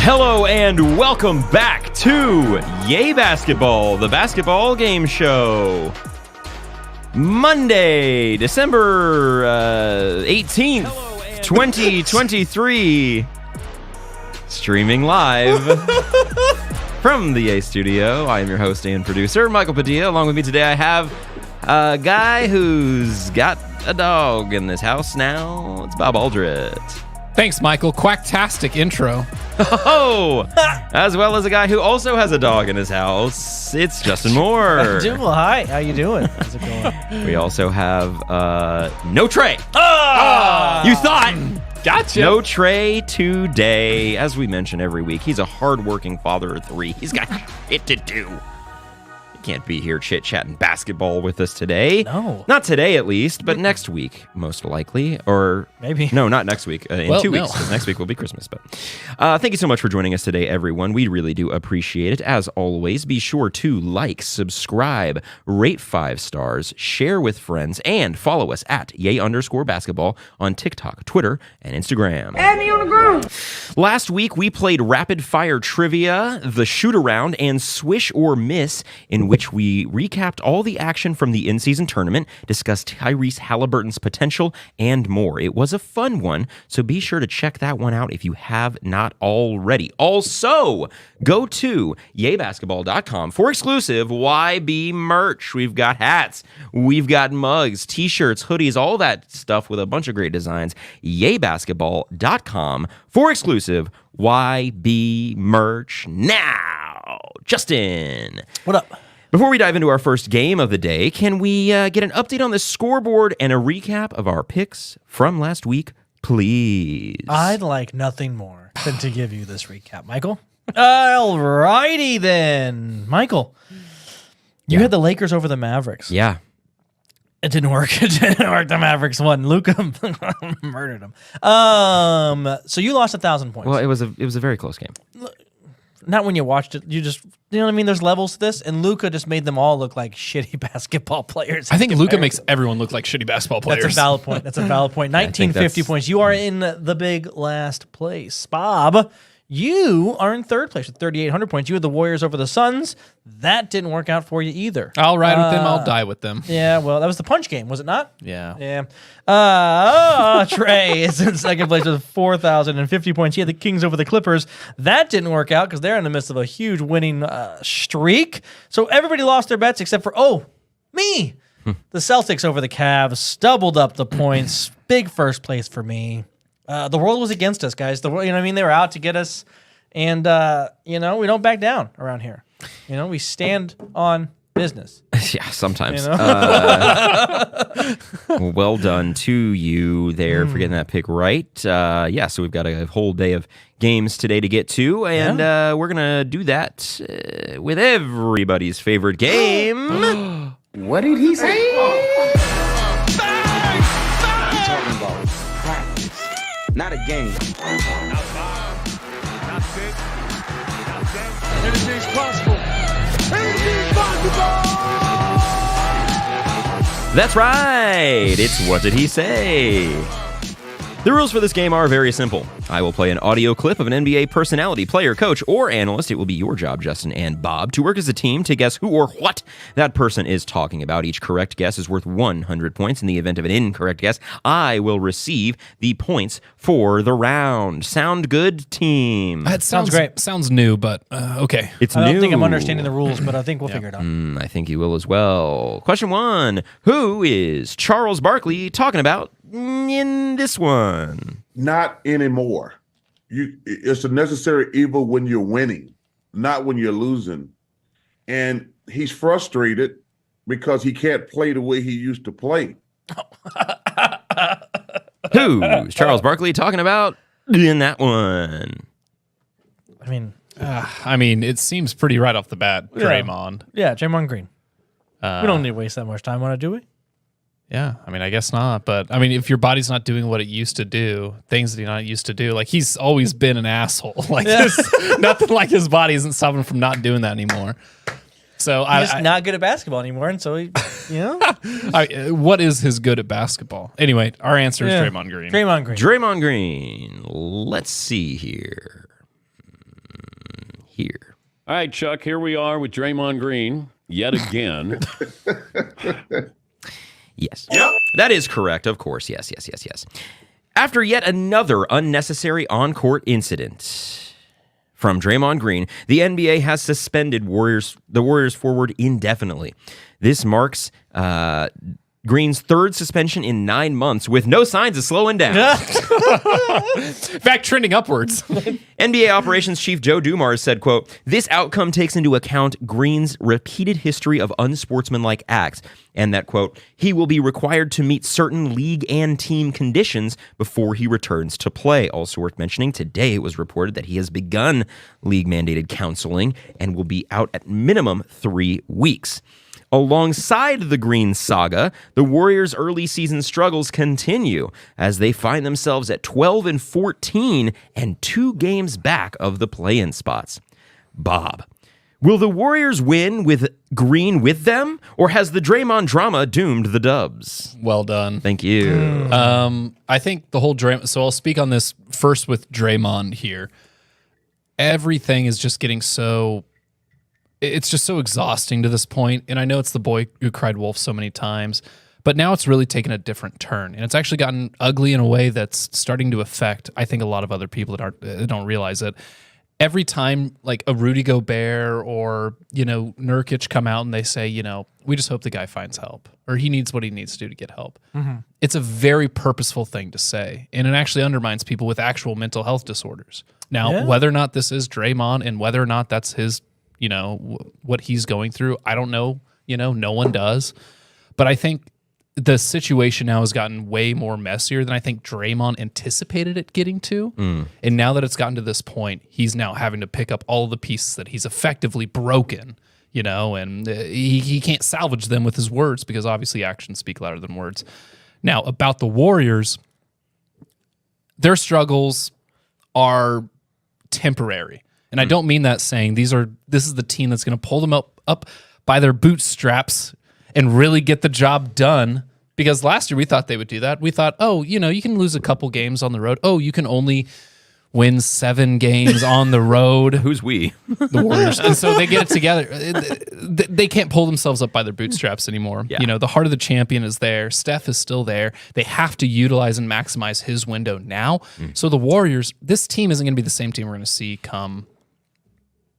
Hello and welcome back to Yay Basketball, the basketball game show. Monday, December 18th, 2023. Streaming live from the Yay Studio. I am your host and producer, Michael Padilla. Along with me today, I have a guy who's got a dog in this house now. It's Bob Aldrich. Thanks, Michael. Quacktastic intro. Oh, as well as a guy who also has a dog in his house. It's Justin Moore. Hi, how you doing? How's it going? We also have no Trey. You thought? Gotcha. No Trey today. As we mention every week, he's a hardworking father of three. He's got shit to do. Can't be here chit-chatting basketball with us today. No. Not today, at least, but next week, most likely. Or maybe. No, not next week. In 2 weeks, because next week will be Christmas. But thank you so much for joining us today, everyone. We really do appreciate it. As always, be sure to like, subscribe, rate 5 stars, share with friends, and follow us at Yay_basketball on TikTok, Twitter, and Instagram. Add me on the ground. Last week, we played Rapid Fire Trivia, the Shoot-Around, and Swish or Miss, in which we recapped all the action from the in-season tournament, discussed Tyrese Halliburton's potential, and more. It was a fun one, so be sure to check that one out if you have not already. Also, go to yaybasketball.com for exclusive YB merch. We've got hats, we've got mugs, t-shirts, hoodies, all that stuff with a bunch of great designs. Yaybasketball.com for exclusive YB merch now. Justin. What up? Before we dive into our first game of the day, can we get an update on the scoreboard and a recap of our picks from last week, please? I'd like nothing more than to give you this recap, Michael. Alrighty then. Michael, you had the Lakers over the Mavericks. Yeah. It didn't work. It didn't work. The Mavericks won. Luka murdered him. So you lost 1,000 points. Well, it was a very close game. Not when you watched it. You know what I mean? There's levels to this, and Luka just made them all look like shitty basketball players. I think Luka makes everyone look like shitty basketball players. That's a valid point. 1950 points. You are in the big last place. Bob, you are in third place with 3,800 points. You had the Warriors over the Suns. That didn't work out for you either. I'll ride with them. I'll die with them. Yeah, well, that was the punch game, was it not? Yeah. Yeah. Trey is in second place with 4,050 points. He had the Kings over the Clippers. That didn't work out because they're in the midst of a huge winning streak. So everybody lost their bets except for, me. The Celtics over the Cavs doubled up the points. Big first place for me. The world was against us, guys. You know what I mean? They were out to get us. And, we don't back down around here. We stand on business. Yeah, sometimes. You know? Well done to you there for getting that pick right. So we've got a whole day of games today to get to, and we're going to do that with everybody's favorite game. What did he say? Talking about practice, not a game. Anything's possible. Anything's possible. That's right. It's What Did He Say? The rules for this game are very simple. I will play an audio clip of an NBA personality, player, coach, or analyst. It will be your job, Justin and Bob, to work as a team to guess who or what that person is talking about. Each correct guess is worth 100 points. In the event of an incorrect guess, I will receive the points for the round. Sound good, team? That sounds great. Sounds new, but okay. It's I new. don't think I'm understanding the rules, but I think we'll figure it out. I think you will as well. Question 1. Who is Charles Barkley talking about in this one? Not anymore. It's a necessary evil when you're winning, not when you're losing. And he's frustrated because he can't play the way he used to play. Who's Charles Barkley talking about in that one? I mean, It seems pretty right off the bat. Draymond. yeah, Draymond Green. We don't need to waste that much time on it, do we? Yeah, I guess not. But if your body's not doing what it used to do, things that you're not used to do, like he's always been an asshole. Nothing like his body isn't stopping him from not doing that anymore. So He's just not good at basketball anymore, and so he, what is his good at basketball? Anyway, our answer is Draymond Green. Draymond Green. Draymond Green. Let's see here. here. All right, Chuck, here we are with Draymond Green yet again. Yes. Yep. That is correct, of course. Yes. After yet another unnecessary on-court incident from Draymond Green, the NBA has suspended the Warriors forward indefinitely. This marks Green's third suspension in 9 months with no signs of slowing down. In fact, trending upwards. NBA operations chief Joe Dumars said, quote, "This outcome takes into account Green's repeated history of unsportsmanlike acts, and that, quote, he will be required to meet certain league and team conditions before he returns to play." Also worth mentioning, today it was reported that he has begun league-mandated counseling and will be out at minimum 3 weeks. Alongside the Green saga, the Warriors' early season struggles continue as they find themselves at 12-14 and 2 games back of the play-in spots. Bob, will the Warriors win with Green with them, or has the Draymond drama doomed the Dubs? Well done. Thank you. I think the whole Draymond. So I'll speak on this first with Draymond here. Everything is just getting so. It's just so exhausting to this point, and I know it's the boy who cried wolf so many times, but now it's really taken a different turn, and it's actually gotten ugly in a way that's starting to affect, I think, a lot of other people that don't realize it. Every time, like a Rudy Gobert or Nurkic come out and they say, we just hope the guy finds help, or he needs what he needs to do to get help. Mm-hmm. It's a very purposeful thing to say, and it actually undermines people with actual mental health disorders. Now, whether or not this is Draymond and whether or not that's his what he's going through, I don't know. No one does. But I think the situation now has gotten way more messier than I think Draymond anticipated it getting to. And now that it's gotten to this point, he's now having to pick up all of the pieces that he's effectively broken, and he can't salvage them with his words because obviously actions speak louder than words. Now, about the Warriors, their struggles are temporary. And I don't mean that saying this is the team that's going to pull them up by their bootstraps and really get the job done. Because last year we thought they would do that. We thought, you can lose a couple games on the road. Oh, you can only win 7 games on the road. Who's we? The Warriors. And so they get it together. They can't pull themselves up by their bootstraps anymore. Yeah. The heart of the champion is there. Steph is still there. They have to utilize and maximize his window now. So the Warriors, this team isn't going to be the same team we're going to see come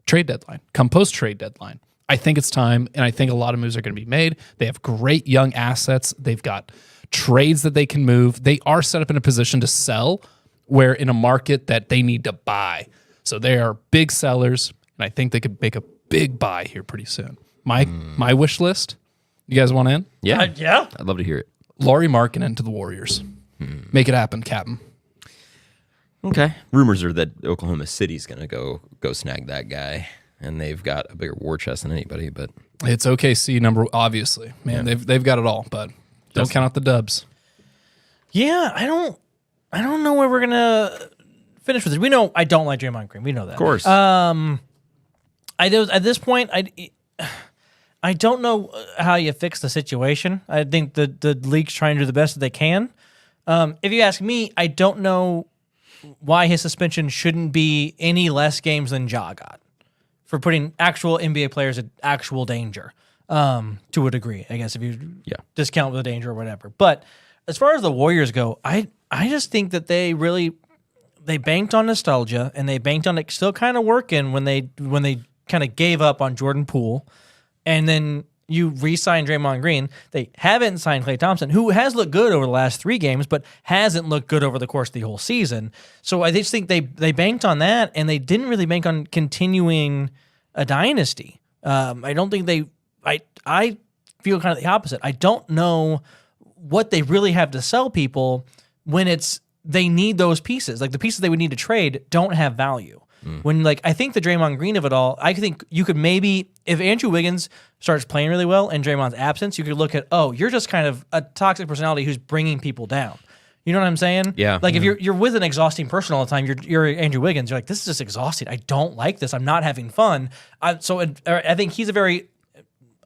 trade deadline, come post-trade deadline. I think it's time, and I think a lot of moves are going to be made. They have great young assets. They've got trades that they can move. They are set up in a position to sell, where in a market that they need to buy. So they are big sellers, and I think they could make a big buy here pretty soon. My wish list, you guys want in? Yeah. Yeah. I'd love to hear it. Lauri Markkanen to the Warriors. Make it happen, Captain. Okay. Rumors are that Oklahoma City's going to go snag that guy, and they've got a bigger war chest than anybody. But it's OKC obviously, man. Yeah. They've got it all, but don't count out the Dubs. Yeah, I don't know where we're gonna finish with this. We know I don't like Draymond Green. We know that, of course. At this point, I don't know how you fix the situation. I think the league's trying to do the best that they can. If you ask me, I don't know why his suspension shouldn't be any less games than Ja got for putting actual NBA players in actual danger, to a degree, I guess, if you discount the danger or whatever. But as far as the Warriors go, I just think that they banked on nostalgia, and they banked on it still kind of working when they kind of gave up on Jordan Poole, and then you re-sign Draymond Green. They haven't signed Klay Thompson, who has looked good over the last 3 games, but hasn't looked good over the course of the whole season. So I just think they banked on that, and they didn't really bank on continuing a dynasty. I don't think I feel kind of the opposite. I don't know what they really have to sell people when they need those pieces. Like the pieces they would need to trade don't have value. When I think the Draymond Green of it all, I think you could maybe, if Andrew Wiggins starts playing really well in Draymond's absence, you could look at, you're just kind of a toxic personality who's bringing people down. You know what I'm saying? Yeah. Like if you're with an exhausting person all the time, you're Andrew Wiggins. You're like, this is just exhausting. I don't like this. I'm not having fun. I think he's a very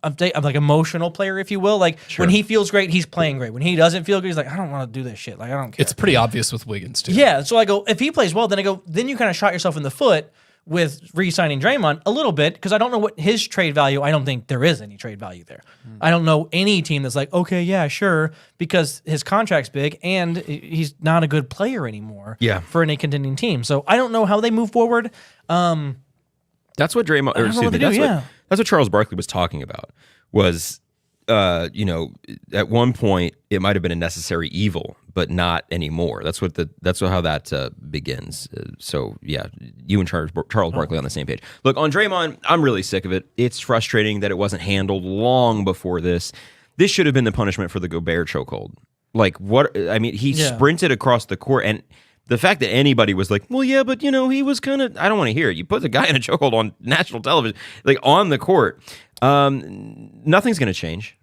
emotional player, if you will. Like when he feels great, he's playing great. When he doesn't feel good, he's like, I don't want to do this shit. Like I don't care. It's pretty obvious with Wiggins too. Yeah. So I go, if he plays well, then you kind of shot yourself in the foot with re-signing Draymond a little bit because I don't know what his trade value. I don't think there is any trade value there. I don't know any team that's like, okay, yeah, sure, because his contract's big and he's not a good player anymore. For any contending team. So I don't know how they move forward. That's what Draymond. Or, excuse me, that's what Charles Barkley was talking about. Was at one point it might have been a necessary evil, but not anymore. That's how that begins. So yeah, you and Charles Barkley on the same page. Look, on Draymond, I'm really sick of it. It's frustrating that it wasn't handled long before this. This should have been the punishment for the Gobert chokehold. Like what? I mean, he sprinted across the court, and the fact that anybody was like, well, yeah, but he was kind of. I don't want to hear it. You put the guy in a chokehold on national television, like on the court. Nothing's going to change.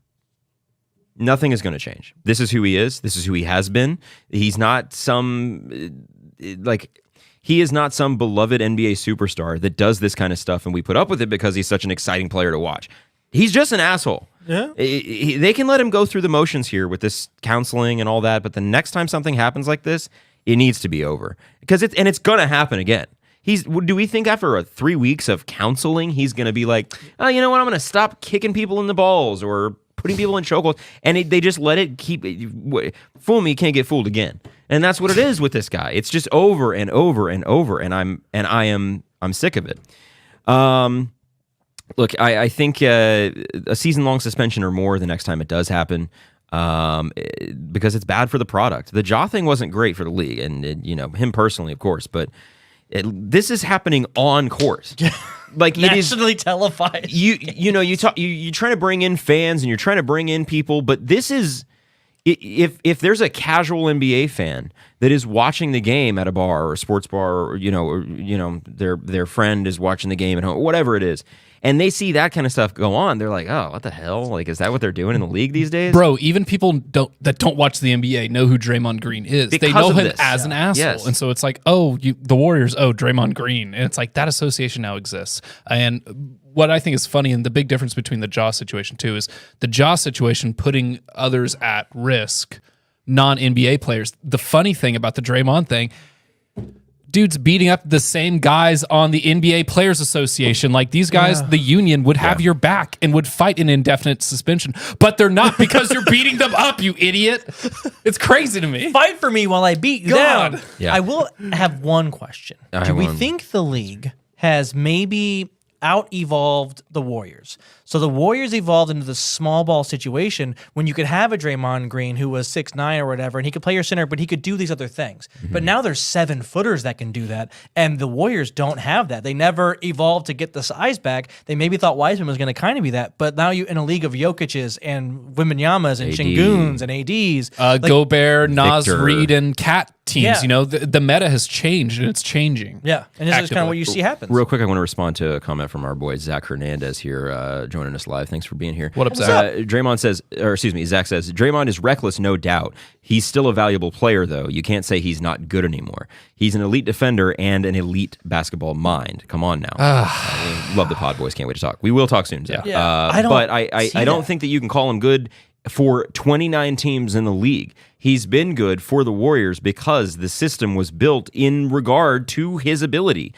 Nothing is going to change. This is who he is. This is who he has been. He's not he is not some beloved NBA superstar that does this kind of stuff and we put up with it because he's such an exciting player to watch. He's just an asshole. Yeah. They can let him go through the motions here with this counseling and all that, but the next time something happens like this, it needs to be over. Because it's going to happen again. Do we think after 3 weeks of counseling, he's going to be like, oh, you know what, I'm going to stop kicking people in the balls or putting people in chokeholds, and they just let it keep fool me, you can't get fooled again, and that's what it is with this guy. It's just over and over and over, and I'm sick of it. Look, I think a season-long suspension or more the next time it does happen, because it's bad for the product. The Ja thing wasn't great for the league, and him personally, of course, but this is happening on court. Like nationally televised. You're trying to bring in fans and you're trying to bring in people, but this is if there's a casual NBA fan that is watching the game at a bar or a sports bar, or their friend is watching the game at home, whatever it is, and they see that kind of stuff go on, they're like, oh, what the hell? Like, is that what they're doing in the league these days? Bro, even people that don't watch the NBA know who Draymond Green is. Because they know him this. as an asshole. Yes. And so it's like, the Warriors, Draymond Green. And it's like that association now exists. And what I think is funny, and the big difference between the Ja situation too, is the Ja situation putting others at risk, non-NBA players. The funny thing about the Draymond thing, dude's beating up the same guys on the NBA Players Association. Like these guys, the union would have your back and would fight an indefinite suspension, but they're not because you're beating them up, you idiot. It's crazy to me. Fight for me while I beat you down. Yeah. I will have one question. Do we think the league has maybe out-evolved the Warriors? So the Warriors evolved into the small ball situation when you could have a Draymond Green who was 6'9" or whatever, and he could play your center, but he could do these other things. But now there's 7-footers that can do that, and the Warriors don't have that. They never evolved to get the size back. They maybe thought Wiseman was going to kind of be that, but now you in a league of Jokic's and Wembanyama's and Şengün's and ADs. Gobert, Naz Victor. Reid, and Cat teams. Yeah. The meta has changed, and it's changing. Yeah, and this is kind of what you see happens. Real quick, I want to respond to a comment from our boy Zach Hernandez here, joining us live. Thanks for being here. What up, Zach? Zach says, Draymond is reckless, no doubt. He's still a valuable player, though. You can't say he's not good anymore. He's an elite defender and an elite basketball mind. Come on now. Love the pod, boys. Can't wait to talk. We will talk soon, Zach. Yeah. I don't think that you can call him good for 29 teams in the league. He's been good for the Warriors because the system was built in regard to his ability.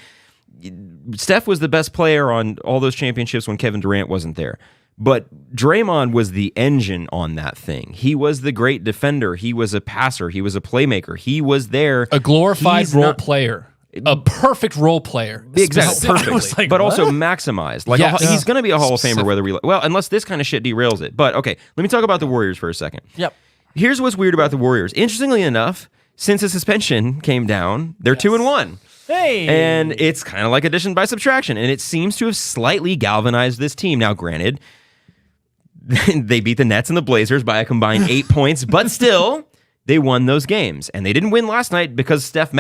Steph was the best player on all those championships when Kevin Durant wasn't there. But Draymond was the engine on that thing. He was the great defender. He was a passer. He was a playmaker. He was there. A glorified role player. A perfect role player. Exactly. Perfect. Like, but what? also maximized. Like he's going to be a Hall of Famer whether unless this kind of shit derails it. But okay, let me talk about the Warriors for a second. Yep. Here's what's weird about the Warriors. Interestingly enough, since the suspension came down, they're 2-1. Hey. And it's kind of like addition by subtraction. And it seems to have slightly galvanized this team. Now, granted, they beat the Nets and the Blazers by a combined 8 points, but still, they won those games. And they didn't win last night because Steph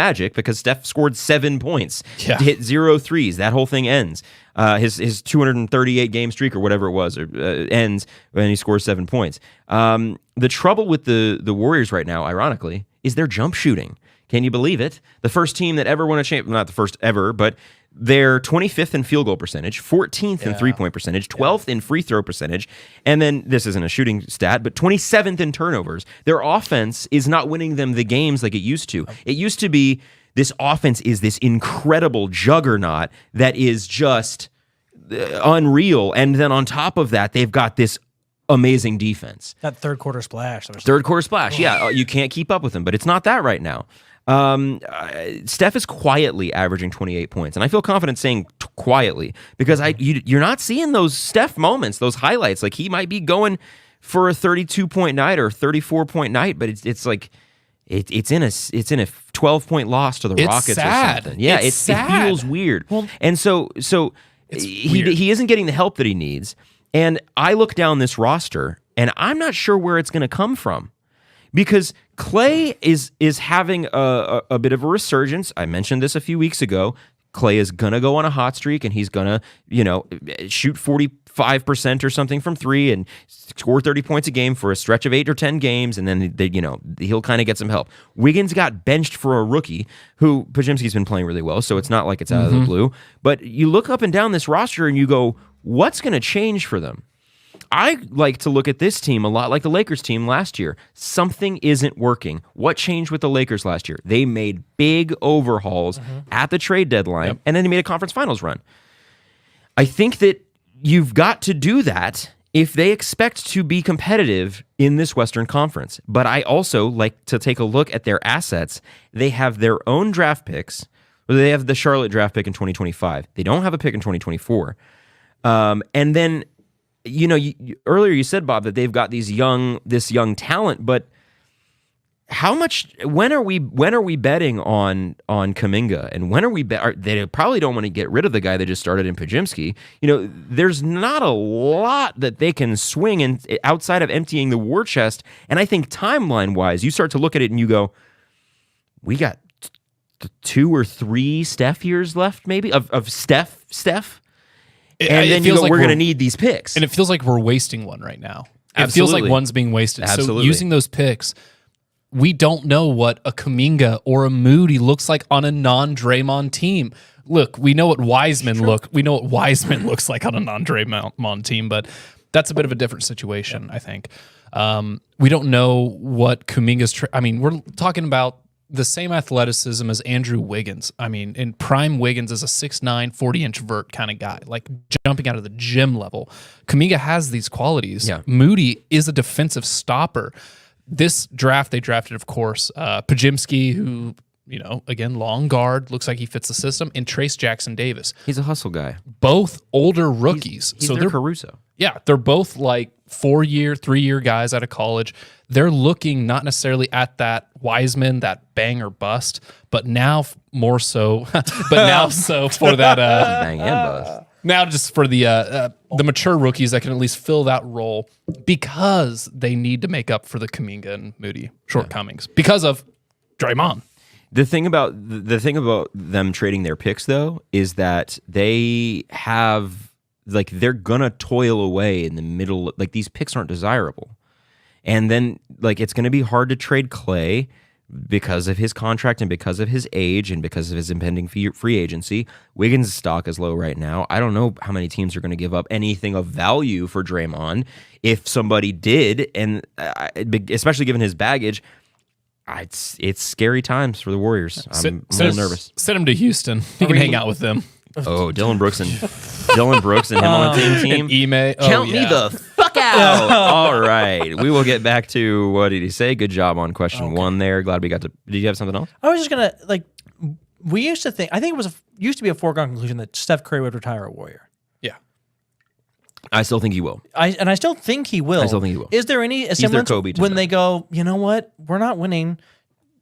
scored 7 points, hit 0 threes. That whole thing ends. His 238 game streak or whatever it was ends when he scores 7 points. The trouble with the Warriors right now, ironically, is their jump shooting. Can you believe it? The first team that ever won a championship, not the first ever, but they're 25th in field goal percentage, 14th in three-point percentage, 12th in free throw percentage, and then, this isn't a shooting stat, but 27th in turnovers. Their offense is not winning them the games like it used to. It used to be this offense is this incredible juggernaut that is just unreal. And then on top of that, they've got this amazing defense. That third quarter splash. Third quarter splash. Yeah, you can't keep up with them, but it's not that right now. Steph is quietly averaging 28 points, and I feel confident saying quietly because you're not seeing those Steph moments, those highlights. Like he might be going for a 32-point night or 34-point night, but it's like it's in a 12-point loss to the Rockets sad. or something. Yeah, it's sad. It feels weird. Well, and so he isn't getting the help that he needs. And I look down this roster, and I'm not sure where it's going to come from. Because Clay is having a bit of a resurgence. I mentioned this a few weeks ago. Clay is going to go on a hot streak, and he's going to, shoot 45% or something from three and score 30 points a game for a stretch of 8 or 10 games, and then he'll kind of get some help. Wiggins got benched for a rookie who Pajimski's been playing really well, so it's not like it's out of the blue. But you look up and down this roster, and you go, what's going to change for them? I like to look at this team a lot like the Lakers team last year. Something isn't working. What changed with the Lakers last year? They made big overhauls at the trade deadline, and then they made a conference finals run. I think that you've got to do that if they expect to be competitive in this Western Conference. But I also like to take a look at their assets. They have their own draft picks. They have the Charlotte draft pick in 2025. They don't have a pick in 2024. And then earlier you said, Bob, that they've got this young talent, but how much? When are we betting on Kuminga, and when are we? They probably don't want to get rid of the guy that just started in Pajimski. There's not a lot that they can swing in outside of emptying the war chest. And I think timeline wise, you start to look at it and you go, we got 2 or 3 Steph years left, maybe of Steph. And then we're going to need these picks. And it feels like we're wasting one right now. It Absolutely. feels like one's being wasted. Absolutely. So using those picks, we don't know what a Kuminga or a Moody looks like on a non-Draymond team. Look, we know what Wiseman looks like on a non-Draymond team, but that's a bit of a different situation, I think. We don't know what Kuminga's we're talking about the same athleticism as Andrew Wiggins. In prime Wiggins is a 6'9", 40-inch vert kind of guy, like jumping out of the gym level. Kuminga has these qualities. Yeah. Moody is a defensive stopper. This draft, they drafted, of course, Pajimski, who, again, long guard, looks like he fits the system, and Trace Jackson Davis. He's a hustle guy. Both older rookies. He's their Caruso. Yeah, they're both like 4-year, 3-year guys out of college. They're looking not necessarily at that Wiseman, that bang or bust, but now more so, for that Bang and bust. now just for the mature rookies that can at least fill that role because they need to make up for the Kuminga and Moody shortcomings because of Draymond. The thing about them trading their picks though is that they have they're gonna toil away in the middle. Like these picks aren't desirable. And then, it's going to be hard to trade Clay because of his contract and because of his age and because of his impending free agency. Wiggins' stock is low right now. I don't know how many teams are going to give up anything of value for Draymond. If somebody did, and especially given his baggage, it's scary times for the Warriors. I'm a little nervous. Send him to Houston. He can hang out with them. Oh, Dylan Brooks and him on the same team. Ime. Count me the fuck out. All right. We will get back to what did he say? Good job on question 1 there. Glad we got to. Did you have something else? I was just going to, we used to think, I think it was used to be a foregone conclusion that Steph Curry would retire a Warrior. Yeah. I still think he will. I still think he will. Is there any semblance when they go, you know what? We're not winning.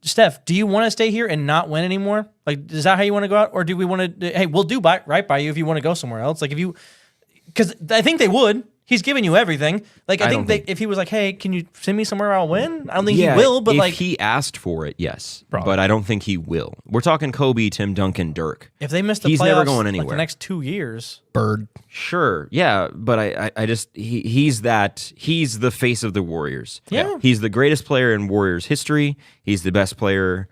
Steph, do you want to stay here and not win anymore? Is that how you want to go out? Or do we want to, hey, we'll do right by you if you want to go somewhere else? Because I think they would. He's giving you everything. I think if he was like, hey, can you send me somewhere I'll win? I don't think he will, but if he asked for it, yes. Probably. But I don't think he will. We're talking Kobe, Tim Duncan, Dirk. If they miss the playoffs, he's never going anywhere. The next 2 years. Bird. Sure. Yeah. But I just, he's the face of the Warriors. Yeah. He's the greatest player in Warriors history. He's the best player,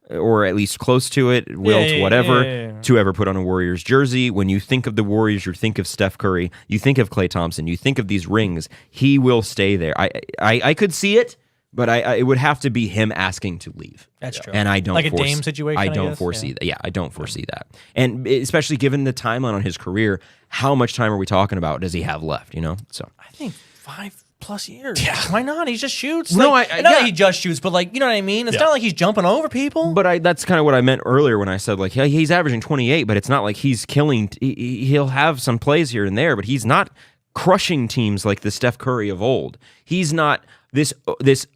or at least close to it, to ever put on a Warriors jersey. When you think of the Warriors, you think of Steph Curry, you think of Klay Thompson, you think of these rings. He will stay there. I could see it, But it would have to be him asking to leave. That's true. And I don't like a Dame situation. I don't foresee that. Yeah, I don't foresee that. And especially given the timeline on his career, how much time are we talking about? Does he have left? So I think 5+ years. Yeah. Why not? He just shoots. No, not that he just shoots, but you know what I mean. It's not like he's jumping over people. But that's kind of what I meant earlier when I said he's averaging 28, but it's not like he's killing. He'll have some plays here and there, but he's not crushing teams like the Steph Curry of old. He's not this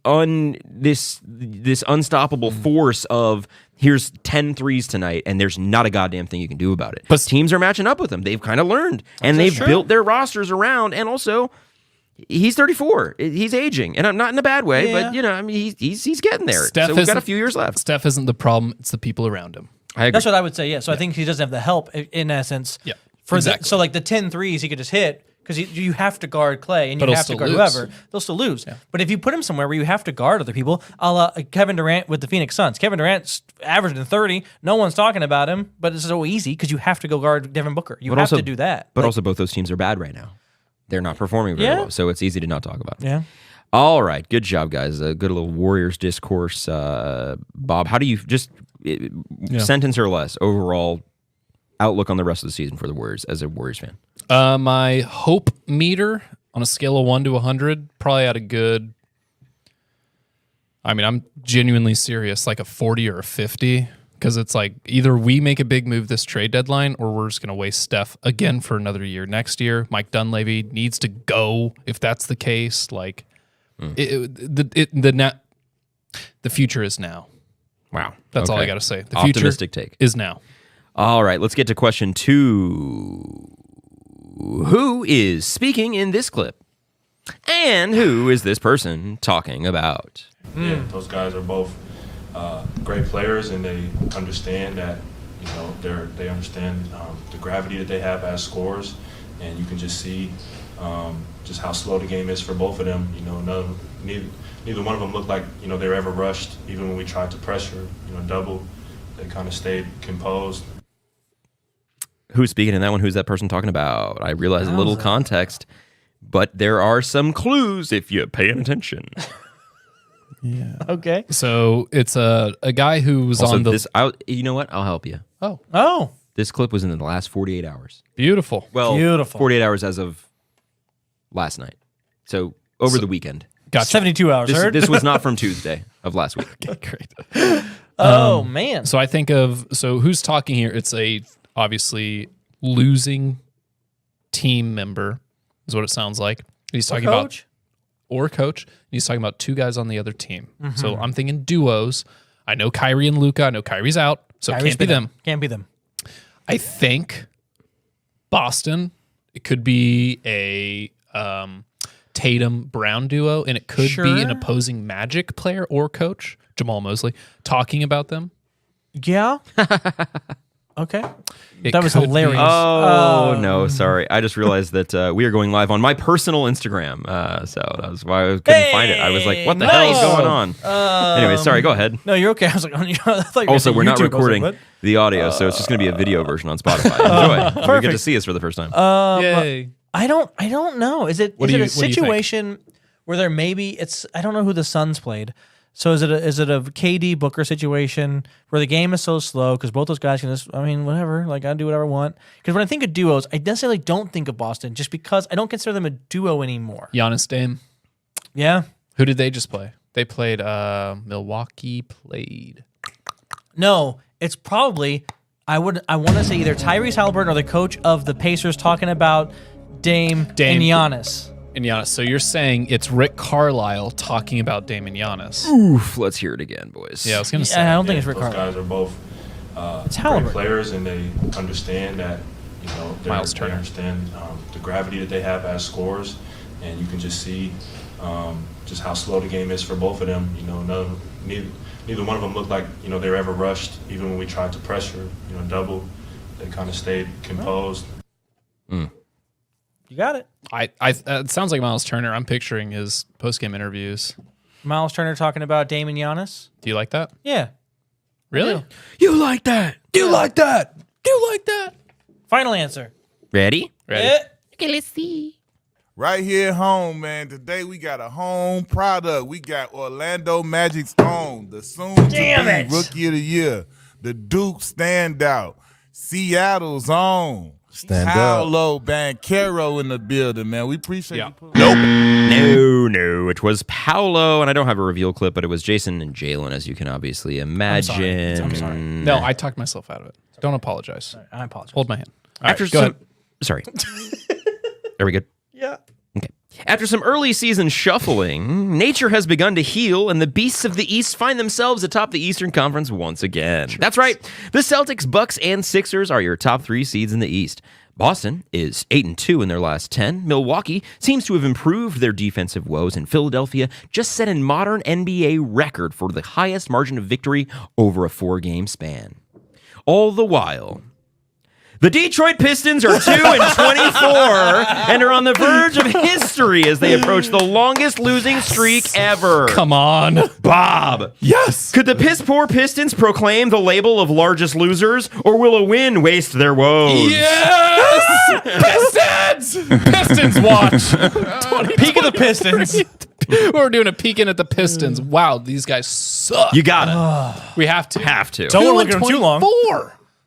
unstoppable force of here's 10 threes tonight and there's not a goddamn thing you can do about it. But teams are matching up with him. They've kind of learned and they've built their rosters around. And also, he's 34. He's aging, and I'm not in a bad way, but he's getting there. So we've got a few years left. Steph isn't the problem; it's the people around him. I agree. That's what I would say. Yeah. So I think he doesn't have the help in essence. Yeah. So like the 10 threes he could just hit. Because you have to guard Clay and you But have to guard lose. whoever. They'll still lose. Yeah. But if you put him somewhere where you have to guard other people, a la Kevin Durant with the Phoenix Suns. Kevin Durant's averaging 30. No one's talking about him, but it's so easy because you have to go guard Devin Booker. You have to do that. But also both those teams are bad right now. They're not performing very well, so it's easy to not talk about them. Yeah. All right. Good job, guys. A good little Warriors discourse. Bob, how do you just sentence or less overall outlook on the rest of the season for the Warriors as a Warriors fan? My hope meter on a scale of 1 to 100, probably at a good. I mean, I'm genuinely serious, like a 40 or a 50, because it's like either we make a big move this trade deadline, or we're just going to waste Steph again for another year. Next year, Mike Dunleavy needs to go if that's the case. Like, the future is now. Wow, that's all I got to say. The optimistic future take is now. All right, let's get to question 2. Who is speaking in this clip? And who is this person talking about? Yeah, those guys are both great players, and they understand that they understand the gravity that they have as scorers, and you can just see just how slow the game is for both of them. Neither one of them looked like they were ever rushed. Even when we tried to pressure, double, they kind of stayed composed. Who's speaking in that one? Who's that person talking about? I realize a little context, but there are some clues if you're paying attention. Yeah. Okay. So it's a guy who was Also, on the. You know what? I'll help you. Oh. This clip was in the last 48 hours. Beautiful. Well, Beautiful. 48 hours as of last night. So over the weekend. Gotcha. 72 hours. This was not from Tuesday of last week. Okay, great. Oh, man. So I think of who's talking here? It's a obviously losing team member is what it sounds like. He's talking about coach. He's talking about two guys on the other team. Mm-hmm. So I'm thinking duos. I know Kyrie and Luka. I know Kyrie's out, so it can't be them. Can't be them. I think Boston. It could be a Tatum Brown duo, and it could be an opposing Magic player or coach, Jamal Mosley, talking about them. Yeah. Okay. That was hilarious. Oh, no, sorry. I just realized that we are going live on my personal Instagram. So that was why I couldn't find it. I was like, what the hell is going on? Anyway, sorry, go ahead. No, you're okay. I was like, I thought you were Also, we're not YouTube. recording the audio, so it's just going to be a video version on Spotify. Enjoy. You get to see us for the first time. Yay. I don't know. Is it a situation where there maybe I don't know who the Suns played. So is it a KD Booker situation where the game is so slow because both those guys can just, whatever, like I do whatever I want. Because when I think of duos, I necessarily don't think of Boston just because I don't consider them a duo anymore. Giannis Dame. Yeah. Who did they just play? They played Milwaukee played. No, it's probably I want to say either Tyrese Halliburton or the coach of the Pacers talking about Dame. And Giannis. And Giannis. So you're saying it's Rick Carlisle talking about Dame and Giannis. Oof, let's hear it again, boys. Yeah, I was going to say. I don't think it's Rick Those Carlisle. guys are both It's great Halliburton. players, and they understand that they understand the gravity that they have as scorers, and you can just see just how slow the game is for both of them. Neither one of them looked like they were ever rushed. Even when we tried to pressure, double, they kind of stayed composed. You got it. It sounds like Miles Turner. I'm picturing his post-game interviews. Miles Turner talking about Dame and Giannis. Do you like that? Yeah. Really? You like that? You like that? You like that? Final answer. Ready? Ready? Eh. Okay, let's see. right here at home, man. Today we got a home product. We got Orlando Magic's own, the soon-to-be Rookie of the Year, the Duke standout, Seattle's own. Stand up. Paolo Banchero in the building, man. We appreciate you. No. It was Paolo, and I don't have a reveal clip, but it was Jason and Jalen, as you can obviously imagine. I'm sorry. No, I talked myself out of it. Don't apologize. I apologize. Hold my hand. All After right, go ahead. Sorry. Are we good? Yeah. Okay. After some early season shuffling, nature has begun to heal, and the beasts of the East find themselves atop the Eastern Conference once again. That's right. The Celtics, Bucks, and Sixers are your top 3 seeds in the East. Boston is 8-2 in their last 10. Milwaukee seems to have improved their defensive woes, and Philadelphia just set a modern NBA record for the highest margin of victory over a 4-game span. All the while, the Detroit Pistons are 2-24 and are on the verge of history as they approach the longest losing streak ever. Come on. Bob. Yes. Could the piss-poor Pistons proclaim the label of largest losers, or will a win waste their woes? Yes! Pistons! Pistons watch. Peak of the Pistons. We're doing a peek in at the Pistons. Wow, these guys suck. You got it. We have to. Don't look at them too long.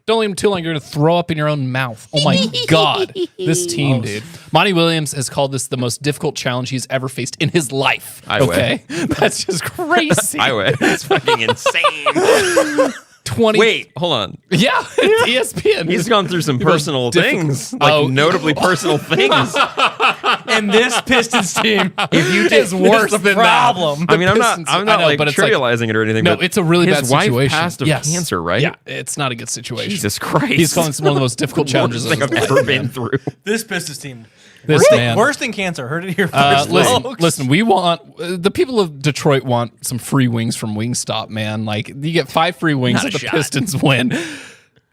Don't leave them too long. You're going to throw up in your own mouth. Oh, my God. This team, dude. Monty Williams has called this the most difficult challenge he's ever faced in his life. Okay? That's just crazy. I would. That's fucking insane. 20. Wait, hold on. Yeah, it's ESPN. He's gone through some personal things, like notably personal things. And this Pistons team, if you is worse the than problem. That. I mean, I'm not like trivializing it or anything. No, but it's a really bad his wife situation. passed of cancer, right? Yeah, it's not a good situation. Jesus Christ. He's calling this one of the most difficult challenges I've ever been through. This Pistons team. Man. Worse than cancer. Heard it here first. Listen, we want the people of Detroit want some free wings from Wingstop, man. Like you get 5 free wings if the Pistons win.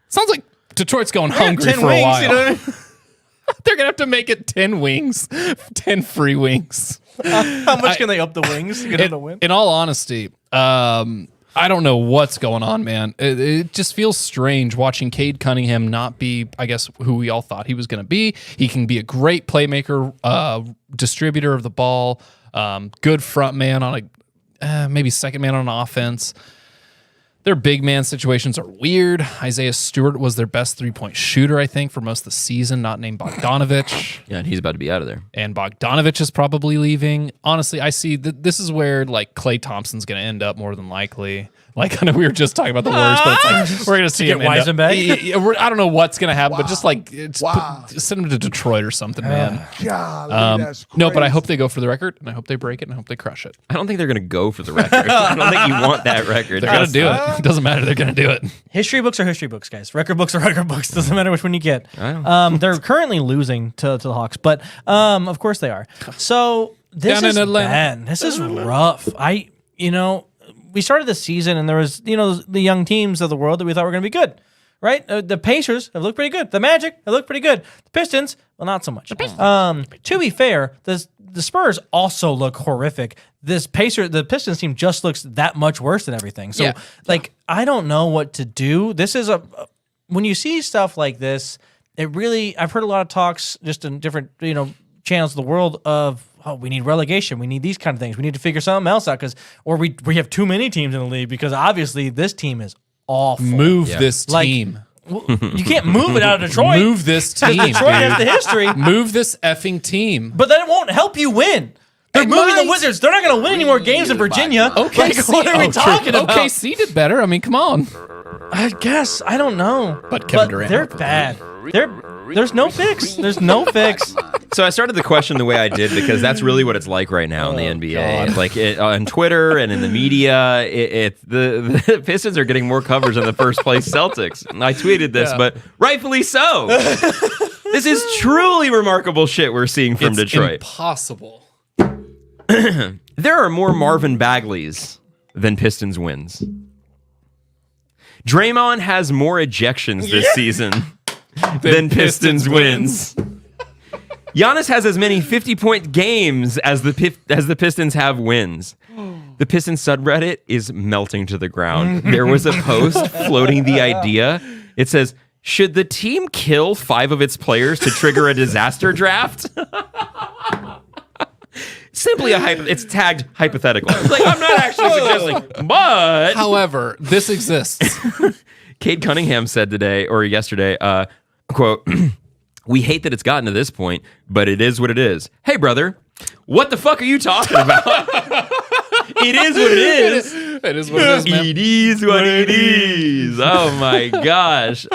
Sounds like Detroit's going hungry for a while. You know what I mean? They're gonna have to make it 10 wings, 10 free wings. How much can they up the wings to get them to win? In all honesty, I don't know what's going on, man. It just feels strange watching Cade Cunningham not be, I guess, who we all thought he was going to be. He can be a great playmaker, distributor of the ball, good front man on a maybe second man on offense. Their big man situations are weird. Isaiah Stewart was their best 3-point shooter, I think, for most of the season, not named Bogdanovich. Yeah, and he's about to be out of there. And Bogdanovich is probably leaving. Honestly, I see this is where like Klay Thompson's going to end up more than likely. Like I know we were just talking about the Warriors, but it's like we're going to see him end up. I don't know what's going to happen, but just like send him to Detroit or something, man. No, but I hope they go for the record, and I hope they break it, and I hope they crush it. I don't think they're going to go for the record. I don't think you want that record. They're going to do it. It doesn't matter. They're going to do it. History books are history books, guys. Record books are record books. Doesn't matter which one you get. They're currently losing to the Hawks, but of course they are. So this is bad. This is rough. We started the season and there was, the young teams of the world that we thought were going to be good, right? The Pacers have looked pretty good. The Magic have looked pretty good. The Pistons, well, not so much. To be fair, the Spurs also look horrific. The Pistons team just looks that much worse than everything. So, I don't know what to do. This is when you see stuff like this, I've heard a lot of talks just in different, channels of the world of, we need relegation. We need these kind of things. We need to figure something else out or we have too many teams in the league because obviously this team is awful. Move this team. You can't move it out of Detroit. Move this team. Detroit has the history. Move this effing team. But then it won't help you win. They're moving the Wizards. They're not going to win any more games in Virginia. What are we talking about? OKC did better. I mean, come on. I guess. I don't know. But Kevin Durant. They're bad. There's no fix. There's no fix. So I started the question the way I did because that's really what it's like right now in the NBA. God. Like on Twitter and in the media, the Pistons are getting more coverage than the first place Celtics. And I tweeted this, but rightfully so. This is truly remarkable shit we're seeing from Detroit. Impossible. There are more Marvin Bagleys than Pistons wins. Draymond has more ejections this season than Pistons wins. Giannis has as many 50-point games as the Pistons have wins. The Pistons subreddit is melting to the ground. There was a post floating the idea. It says, Should the team kill 5 of its players to trigger a disaster draft? Simply it's tagged hypothetical. Like, I'm not actually suggesting, but However, this exists. Cade Cunningham said today or yesterday, quote, "We hate that it's gotten to this point, but it is what it is. Hey, brother, what the fuck are you talking about?" It is what it is. It is what it is, man. It is what it is. Oh my gosh.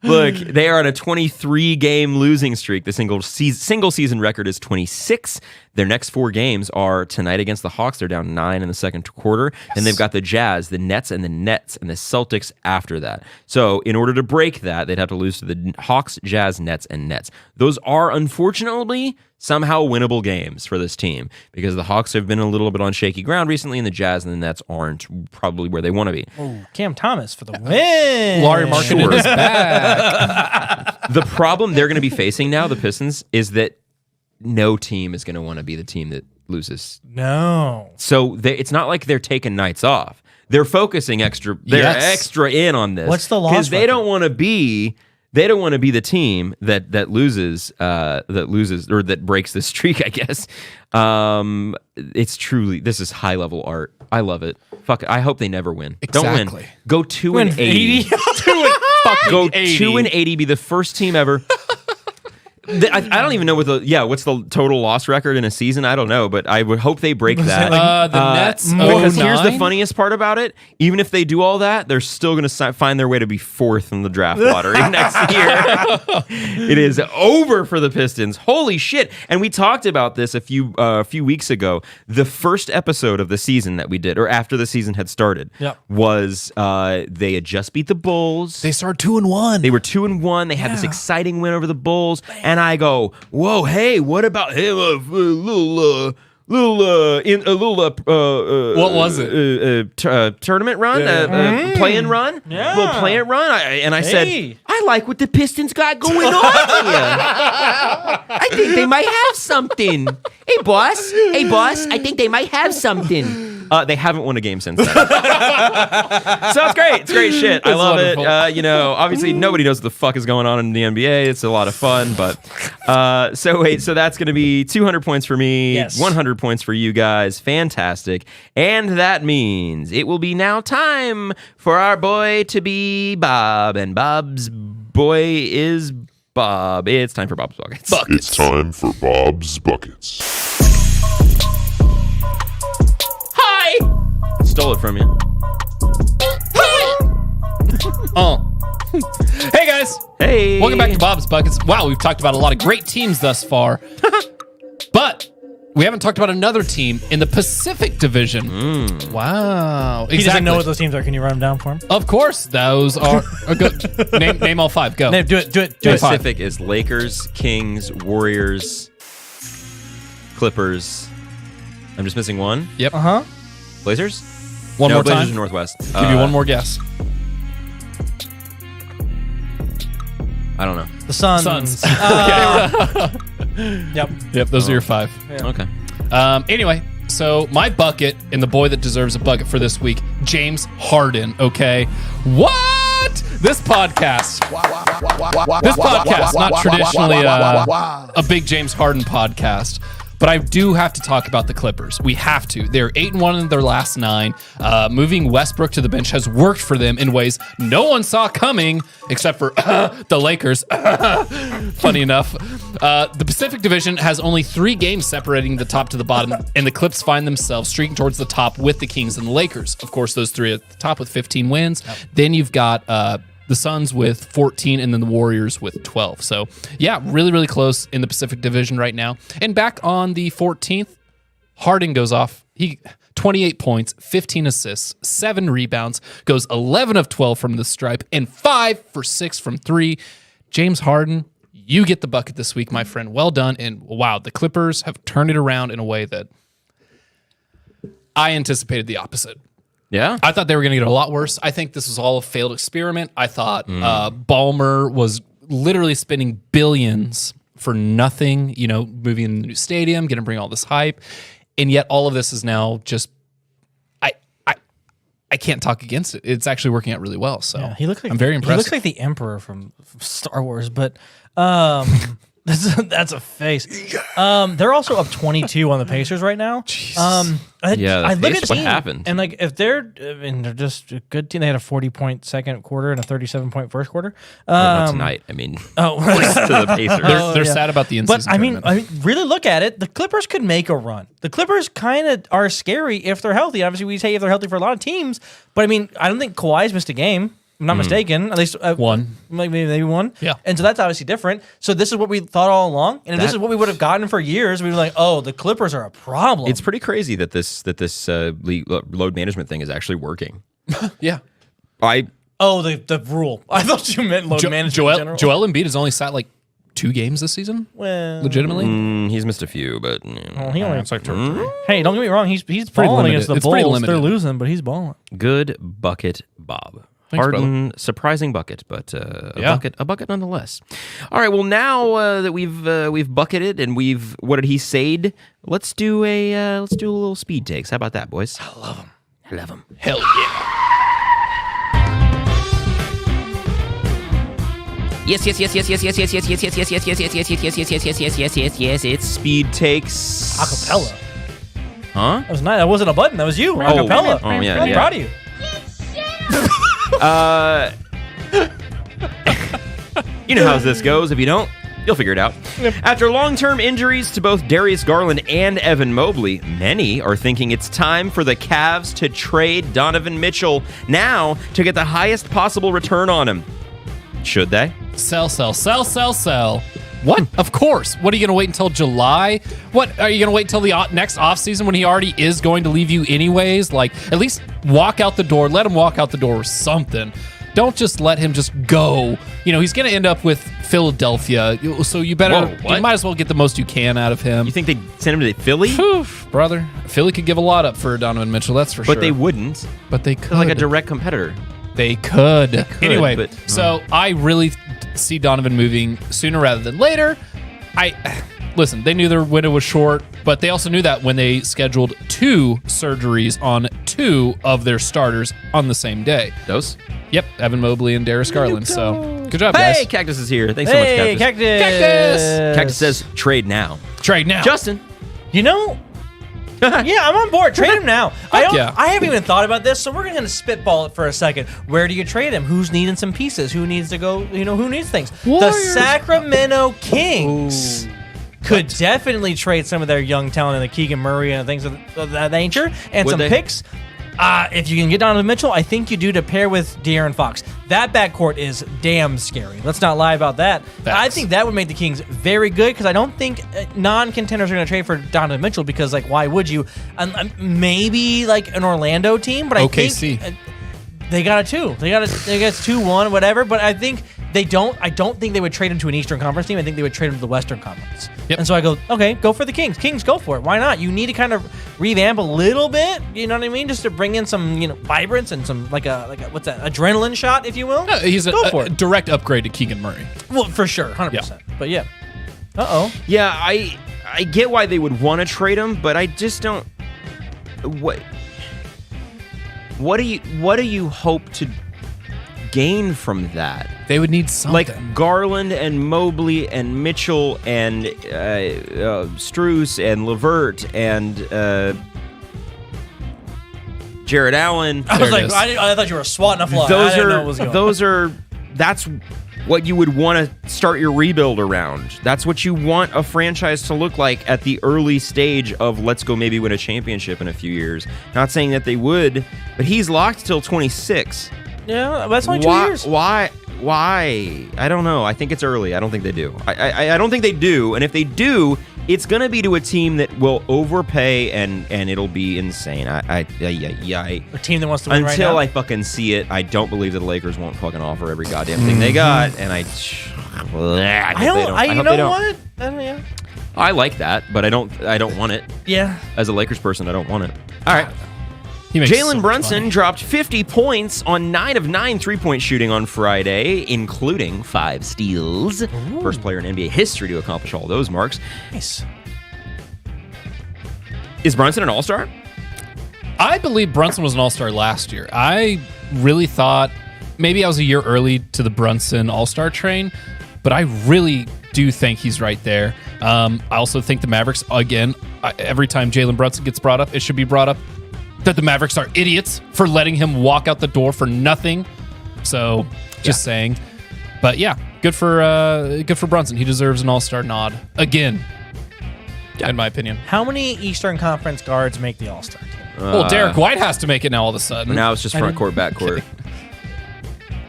Look, they are on a 23-game losing streak. The single season record is 26. Their next 4 games are tonight against the Hawks. They're down 9 in the second quarter. Yes. And they've got the Jazz, the Nets, and the Celtics after that. So in order to break that, they'd have to lose to the Hawks, Jazz, Nets, and Nets. Those are, unfortunately, somehow winnable games for this team because the Hawks have been a little bit on shaky ground recently, and the Jazz and the Nets aren't probably where they want to be. Oh, Cam Thomas for the win. Laurie Marketing is back. The problem they're going to be facing now, the Pistons, is that no team is going to want to be the team that loses. No. So it's not like they're taking nights off. They're focusing extra. They're extra in on this. What's the loss because they record? don't want to be. They don't want to be the team that loses or that breaks the streak, I guess. It's truly, this is high level art. I love it. Fuck it. I hope they never win. Exactly. Don't win. Go 2-80. Go 2-80. Be the first team ever. I don't even know what's the total loss record in a season. I don't know, but I would hope they break that. The Nets. Because here's the funniest part about it: even if they do all that, they're still going to find their way to be 4th in the draft lottery next year. It is over for the Pistons. Holy shit! And we talked about this a few weeks ago. The first episode of the season that we did, or after the season had started, was they had just beat the Bulls. They started 2-1. They were 2-1. They had this exciting win over the Bulls. And I go, whoa, hey, what about him? What was it? Tournament run, play-in run, little play-in run. I said, I like what the Pistons got going on here. I think they might have something. Hey, boss, I think they might have something. They haven't won a game since then. So it's great. It's great shit. I love it. Obviously nobody knows what the fuck is going on in the NBA. It's a lot of fun, but so that's going to be 200 points for me, 100 points for you guys. Fantastic. And that means it will be now time for our boy to be Bob, and Bob's boy is Bob. It's time for Bob's Buckets. It's time for Bob's Buckets. Stole it from you. Hey guys. Hey. Welcome back to Bob's Buckets. Wow, we've talked about a lot of great teams thus far. But we haven't talked about another team in the Pacific Division. Wow. He doesn't know what those teams are. Can you run them down for him? Of course. Those are good. Name all 5. Go. Do it. Pacific is Lakers, Kings, Warriors, Clippers. I'm just missing one. Yep. Blazers? One more Blazers time. are Northwest. Give you one more guess. I don't know. The Suns. Yep. Those are your 5. Yeah. Okay. Anyway, so my bucket and the boy that deserves a bucket for this week, James Harden. Okay. What? This podcast, not traditionally a big James Harden podcast. But I do have to talk about the Clippers. We have to. They're 8-1 in their last 9. Moving Westbrook to the bench has worked for them in ways no one saw coming, except for the Lakers. Funny enough. The Pacific Division has only 3 games separating the top to the bottom, and the Clips find themselves streaking towards the top with the Kings and the Lakers. Of course, those 3 at the top with 15 wins. Then you've got the Suns with 14, and then the Warriors with 12. So, yeah, really, really close in the Pacific Division right now. And back on the 14th, Harden goes off. He 28 points, 15 assists, 7 rebounds, goes 11 of 12 from the stripe, and 5 for 6 from 3. James Harden, you get the bucket this week, my friend. Well done. And wow, the Clippers have turned it around in a way that I anticipated the opposite. Yeah? I thought they were going to get a lot worse. I think this was all a failed experiment. I thought Ballmer was literally spending billions for nothing, moving in the new stadium, going to bring all this hype. And yet all of this is now just, I I can't talk against it. It's actually working out really well. So he looks like I'm very impressed. He looks like the Emperor from Star Wars, but that's a face. They're also up 22 on the Pacers right now. I look at what happened? And like if they're just a good team. They had a 40-point second quarter and a 37-point first quarter. Not tonight. I mean, to the Pacers. They're sad about the in-season. But I mean, really look at it. The Clippers could make a run. The Clippers kind of are scary if they're healthy. Obviously, we say if they're healthy for a lot of teams. But I mean, I don't think Kawhi's missed a game. I'm not mistaken. At least one. Maybe one. Yeah. And so that's obviously different. So this is what we thought all along. And if this is what we would have gotten for years, we were like, oh, the Clippers are a problem. It's pretty crazy that this load management thing is actually working. Yeah. the rule. I thought you meant load management in general. Joel Embiid has only sat like 2 games this season. Well, legitimately, he's missed a few, but he only it's like 2 Hey, don't get me wrong. He's pretty balling limited. against the It's pretty Bulls. They're limited. losing, but he's balling. good bucket, Bob. Thanks, Harden, surprising bucket, but a bucket nonetheless. All right, well now that we've bucketed and what did he say? Let's do a little speed takes. How about that, boys? I love him. Hell yeah. Yes. It's speed takes. Acapella. Huh? That was nice. That wasn't a button. That was you. Acapella. Oh yeah. I'm proud of you. You know how this goes. If you don't, you'll figure it out. After long-term injuries to both Darius Garland and Evan Mobley, many are thinking it's time for the Cavs to trade Donovan Mitchell now to get the highest possible return on him. Should they? Sell. What? Of course. What, are you going to wait until July? What, are you going to wait until the next offseason when he already is going to leave you anyways? Like, at least walk out the door. Let him walk out the door or something. Don't just let him just go. You know, he's going to end up with Philadelphia. So you might as well get the most you can out of him. You think they'd send him to Philly? Brother, Philly could give a lot up for Donovan Mitchell, that's for sure. But they wouldn't. But they could. They're like a direct competitor. They could. Anyway, but, so I really see Donovan moving sooner rather than later. Listen, they knew their window was short, but they also knew that when they scheduled 2 surgeries on 2 of their starters on the same day. Those? Yep, Evan Mobley and Darius Garland. So good job, guys. Hey, Cactus is here. Thanks so much, Cactus. Cactus says trade now. Trade now. Justin. You know, yeah, I'm on board. Trade him now. I haven't even thought about this, so we're going to spitball it for a second. Where do you trade him? Who's needing some pieces? Who needs to go? Who needs things? Warriors. The Sacramento Kings could definitely trade some of their young talent in the Keegan Murray and things of that nature, and some picks. If you can get Donovan Mitchell, I think you do to pair with De'Aaron Fox. That backcourt is damn scary. Let's not lie about that. I think that would make the Kings very good because I don't think non-contenders are going to trade for Donovan Mitchell because, like, why would you? Maybe like an Orlando team, but I think they got a 2. They got 2-1, whatever. But I think they don't. I don't think they would trade him to an Eastern Conference team. I think they would trade him to the Western Conference. Yep. And so I go, okay, go for the Kings. Kings, go for it. Why not? You need to kind of revamp a little bit. You know what I mean? Just to bring in some, vibrance and some like a what's that? Adrenaline shot, if you will. He's a direct upgrade to Keegan Murray. Well, for sure, 100%. Yeah. But yeah. Yeah, I get why they would want to trade him, but I just don't. What do you hope to gain from that? They would need something. Like Garland and Mobley and Mitchell and Strus and LeVert and Jared Allen. I was like, I thought you were swatting a fly. That's what you would want to start your rebuild around. That's what you want a franchise to look like at the early stage of let's go maybe win a championship in a few years. Not saying that they would, but he's locked till 26. Yeah, that's only 2 years. Why? I don't know. I think it's early. I don't think they do. I don't think they do. And if they do, it's going to be to a team that will overpay and it'll be insane. A team that wants to win right now? Until I fucking see it, I don't believe that the Lakers won't fucking offer every goddamn thing they got. And I like that, but I don't want it. Yeah. As a Lakers person, I don't want it. All right. Jalen Brunson dropped 50 points on 9 of 9 3-point shooting on Friday, including 5 steals. Ooh. First player in NBA history to accomplish all those marks. Nice. Is Brunson an all-star? I believe Brunson was an all-star last year. I really thought maybe I was a year early to the Brunson all-star train, but I really do think he's right there. I also think the Mavericks, again, every time Jalen Brunson gets brought up, it should be brought up that the Mavericks are idiots for letting him walk out the door for nothing. So, just saying. But yeah, good for Brunson. He deserves an all-star nod again, in my opinion. How many Eastern Conference guards make the All-Star team? Well, Derek White has to make it now all of a sudden. Now it's just front court, back court.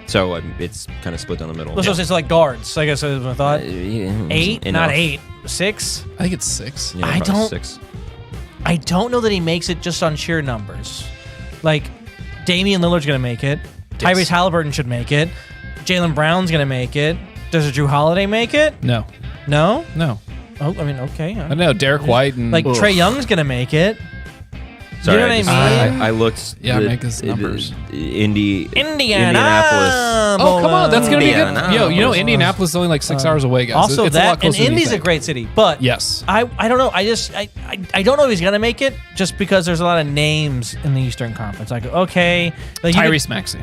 So it's kind of split down the middle. So it's like guards, I guess I thought. 8? Enough. Not 8. 6? I think it's 6. Yeah, I probably don't- 6. I don't know that he makes it just on sheer numbers. Like, Damian Lillard's going to make it. Yes. Tyrese Halliburton should make it. Jaylen Brown's going to make it. Does Drew Holiday make it? No. No? No. Oh, I mean, okay. I know, Derek White and... Like, Trae Young's going to make it. Sorry, you know what I mean? I looked. Yeah, make his numbers. Indianapolis. Oh, come on. That's going to be good. Indiana. Yo, you know, Indianapolis is only like 6 hours away, guys. Also, it's a lot that, and closer than you Indy's a think. great city, but Yes. I don't know. I don't know if he's gonna make it just because there's a lot of names in the Eastern Conference. Like, okay, like Tyrese Maxey.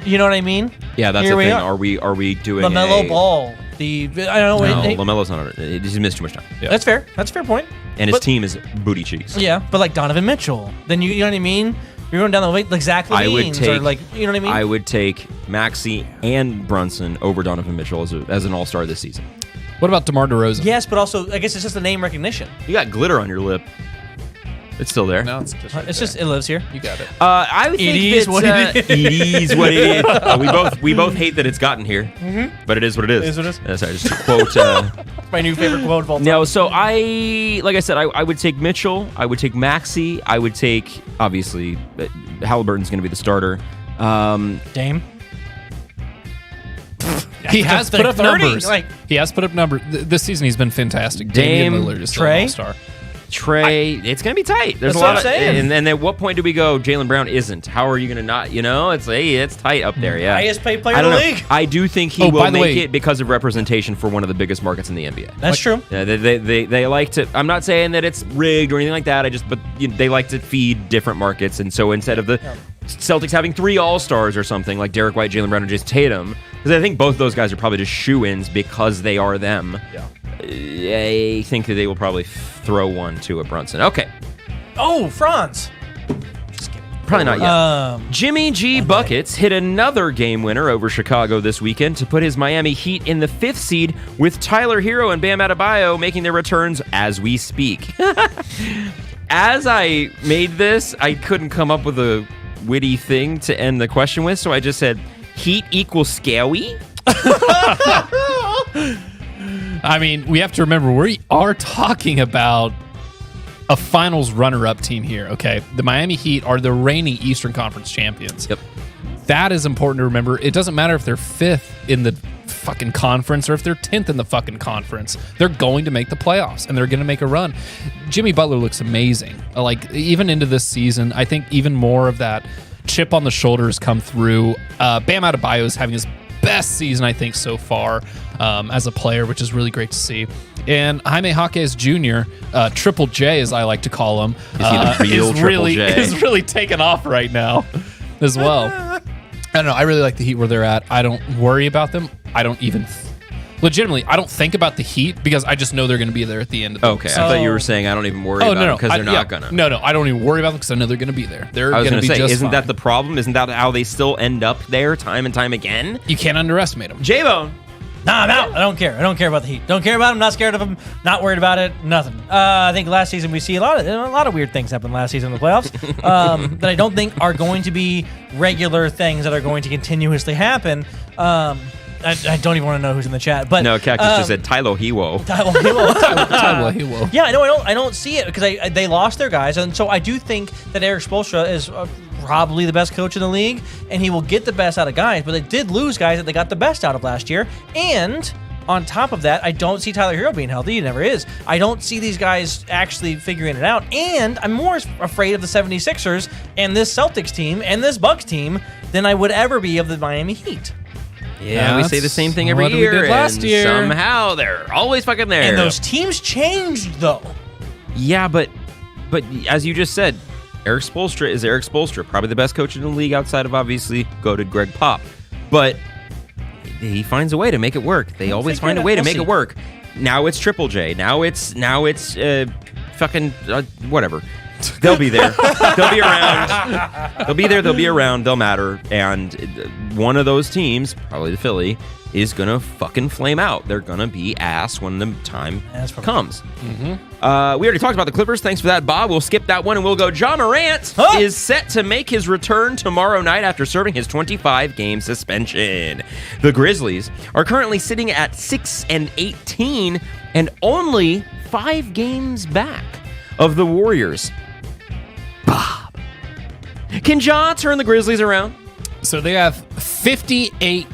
you know what I mean? Yeah, that's Here the we thing. are. Are we doing LaMelo a, Ball. I don't know. No, it- LaMelo's not. He's missed too much time. Yeah. That's fair. That's a fair point. And his But- team is booty cheeks. Yeah, but like Donovan Mitchell, then you know what I mean? You're going down the way, like Zach I would LaVine's, take, or like, you know what I mean? I would take Maxey and Brunson over Donovan Mitchell as an all-star this season. What about DeMar DeRozan? Yes, but also, I guess it's just a name recognition. You got glitter on your lip. It's still there. No, it's just It's just, it lives here. You got it. I would It think is that, what it is. It is what it is. We both hate that it's gotten here, but it is what it is. It is what it is. Sorry, just to quote. My new favorite quote of all time. No, so like I said, I would take Mitchell. I would take Maxey. I would take, obviously, Halliburton's going to be the starter. Dame. He has put up 30, numbers. like- He has put up numbers. This season he's been fantastic. Dame, Damian Lillard is still Trae? an all-star. Trey, it's going to be tight. There's That's a what lot I'm of, saying. and then at what point do we go? Jaylen Brown isn't. How are you going to not? You know, it's it's tight up there. Yeah, Highest paid player I in don't the know. league. I do think he Oh, will by the make way- it because of representation for one of the biggest markets in the NBA. That's true. Yeah, they like to. I'm not saying that it's rigged or anything like that. But they like to feed different markets, and so instead of the Celtics having 3 All-Stars or something like Derek White, Jaylen Brown, and Jason Tatum, because I think both those guys are probably just shoe-ins because they are them. Yeah. I think that they will probably throw one to a Brunson. Okay, Oh, Franz. probably not yet. Jimmy G. Buckets hit another game winner over Chicago this weekend to put his Miami Heat in the 5th seed, with Tyler Hero and Bam Adebayo making their returns as we speak. As I made this, I couldn't come up with a witty thing to end the question with, so I just said, Heat equals scary? I mean, we have to remember we are talking about a finals runner-up team here, okay? The Miami Heat are the reigning Eastern Conference champions. Yep. That is important to remember. It doesn't matter if they're 5th in the fucking conference or if they're 10th in the fucking conference. They're going to make the playoffs, and they're going to make a run. Jimmy Butler looks amazing. Like, even into this season, I think even more of that chip on the shoulders come through. Bam Adebayo is having his best season, I think, so far as a player, which is really great to see. And Jaime Jaquez Jr., Triple J, as I like to call him, Is he the real Triple J? is really taking off right now as well. I don't know. I really like the Heat where they're at. I don't worry about them. I don't even... Legitimately, I don't think about the Heat because I just know they're going to be there at the end of the Okay, I thought you were saying I don't even worry about them because they're not gonna. No, I don't even worry about them because I know they're going to be there. They're I was going to gonna be say, just isn't fine. that the problem? Isn't that how they still end up there time and time again? You can't underestimate them. J-Bone. Nah, I'm out. I don't care. I don't care about the Heat. Don't care about them. Not scared of them. Not worried about it. Nothing. I think last season we see a lot of weird things happen last season in the playoffs that I don't think are going to be regular things that are going to continuously happen. I don't even want to know who's in the chat, but No, Cactus just said Tylo Hiwo. Tyler Hero. Yeah, no, I don't see it because they lost their guys, and so I do think that Eric Spoelstra is probably the best coach in the league, and he will get the best out of guys. But they did lose guys that they got the best out of last year, and on top of that, I don't see Tyler Hero being healthy. He never is. I don't see these guys actually figuring it out, and I'm more afraid of the 76ers and this Celtics team and this Bucks team than I would ever be of the Miami Heat. Yeah, we say the same thing every what we year, did last and year. somehow they're always fucking there. And those teams changed, though. Yeah, but as you just said, Eric Spoelstra is Eric Spoelstra, probably the best coach in the league outside of obviously goated Greg Pop. But he finds a way to make it work. They always find a way to make it work. Now it's Triple J. Now it's fucking whatever. They'll be there. They'll be around. They'll be there. They'll be around. They'll matter. And one of those teams, probably the Philly, is gonna fucking flame out. They're gonna be ass when the time comes. We already talked about the Clippers. Thanks for that, Bob. We'll skip that one and we'll go. Ja Morant is set to make his return tomorrow night after serving his 25-game suspension. The Grizzlies are currently sitting at 6-18 and only 5 games back of the Warriors. Bob, can Ja turn the Grizzlies around? So they have 58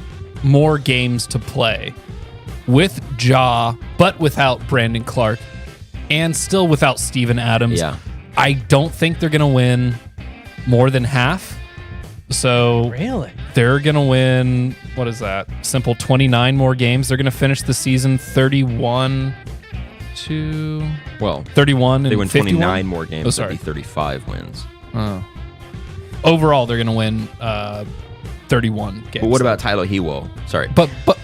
more games to play with Ja, but without Brandon Clark and still without Steven Adams. Yeah. I don't think they're going to win more than half. So Really? they're going to win, what is that? Simple 29 more games. They're going to finish the season 31 to... Well, 31 they and win 51? 29 more games. Oh, sorry. That'd be 35 wins. Oh. Overall, they're going to win 31 games. But what about Tyler Hero? Sorry. But what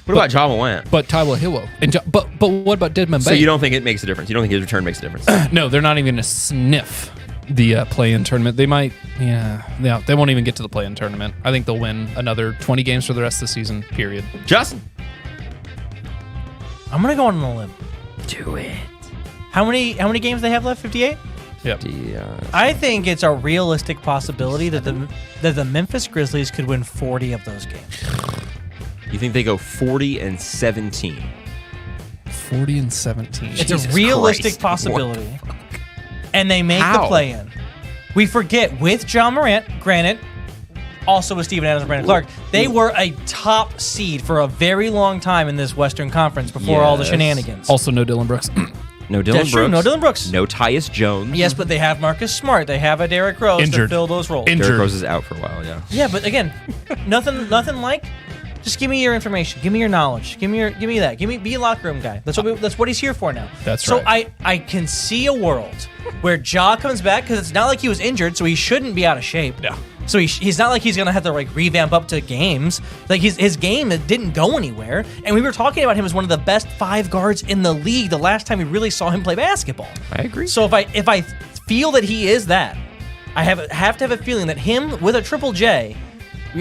about Ja Morant? But Tyler Hero. And but what about Desmond So Bane? you don't think it makes a difference? You don't think his return makes a difference? No, they're not even going to sniff the play-in tournament. They might, they won't even get to the play-in tournament. I think they'll win another 20 games for the rest of the season, period. Justin? I'm going to go on a limb. Do it. How many games they have left? 58? Yep. I think it's a realistic possibility that the Memphis Grizzlies could win 40 of those games. You think they go 40-17? 40-17. It's a realistic possibility. And they make the play-in. We forget, with Ja Morant, granted, also with Steven Adams and Brandon Clark, they were a top seed for a very long time in this Western Conference before all the shenanigans. Also, no Dylan Brooks. No Dylan That's Brooks. true, no Dylan Brooks. No Tyus Jones. Yes, but they have Marcus Smart. They have a Derrick Rose to fill those roles. Derrick Rose is out for a while, yeah. Yeah, but again, nothing like. Just give me your information. Give me your knowledge. Give me that. Be a locker room guy. That's what he's here for now. That's so right. I can see a world where Ja comes back, because it's not like he was injured, so he shouldn't be out of shape. Yeah. So he's not like he's gonna have to revamp up to games. Like his game didn't go anywhere, and we were talking about him as one of the best 5 guards in the league the last time we really saw him play basketball. I agree. So if I feel that he is that, I have to have a feeling that him with a Triple J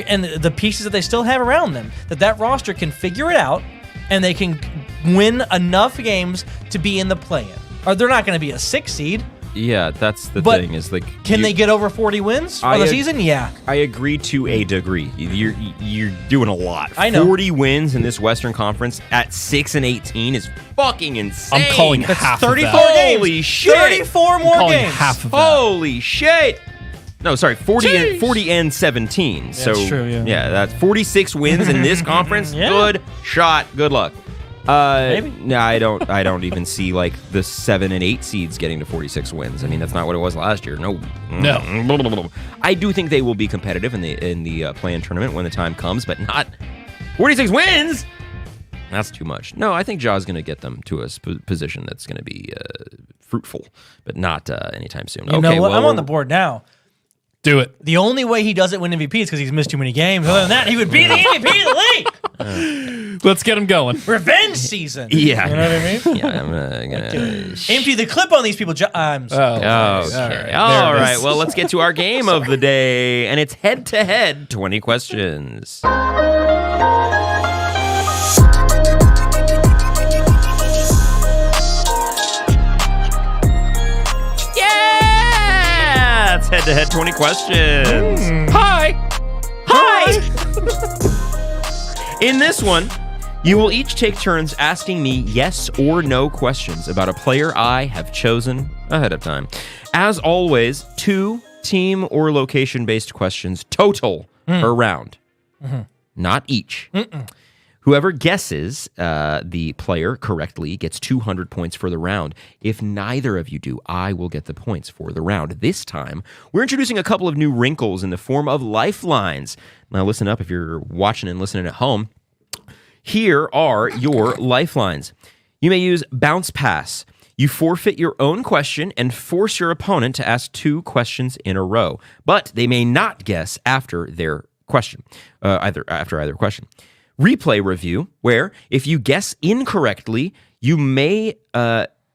and the pieces that they still have around them, that roster can figure it out and they can win enough games to be in the play-in. Or they're not going to be a 6 seed. Yeah, that's the But thing. Is like, can they get over 40 wins on the season? Yeah. I agree to a degree. You're doing a lot. I know. 40 wins in this Western Conference at 6-18 is fucking insane. I'm calling That's half 34 of that. games. Holy shit. 34 more Calling games. half of that. Holy shit. No, sorry, 40 and 17. So That's true, yeah. that's 46 wins in this conference. Yeah. Good shot. Good luck. Maybe. No, I don't even see like the 7 and 8 seeds getting to 46 wins. I mean, that's not what it was last year. No. I do think they will be competitive in the play-in tournament when the time comes, but not 46 wins. That's too much. No, I think Ja's going to get them to a position that's going to be fruitful, but not anytime soon. You know what? I'm on the board now. Do it. The only way he doesn't win MVP is because he's missed too many games. Other than that, he would be the MVP of the league. Let's get him going. Revenge season. Yeah. You know what I mean? Yeah, I'm gonna Empty the clip on these people. I'm sorry. Okay. All right. Well, let's get to our game of the day, and it's head-to-head 20 questions. Yeah! It's head-to-head 20 questions. Hi! In this one, you will each take turns asking me yes or no questions about a player I have chosen ahead of time. As always, 2 team or location-based questions total per round, not each. Whoever guesses the player correctly gets 200 points for the round. If neither of you do, I will get the points for the round. This time, we're introducing a couple of new wrinkles in the form of lifelines. Now, listen up if you're watching and listening at home. Here are your lifelines. You may use bounce pass. You forfeit your own question and force your opponent to ask 2 questions in a row, but they may not guess after their question, after either question. Replay review, where if you guess incorrectly, you may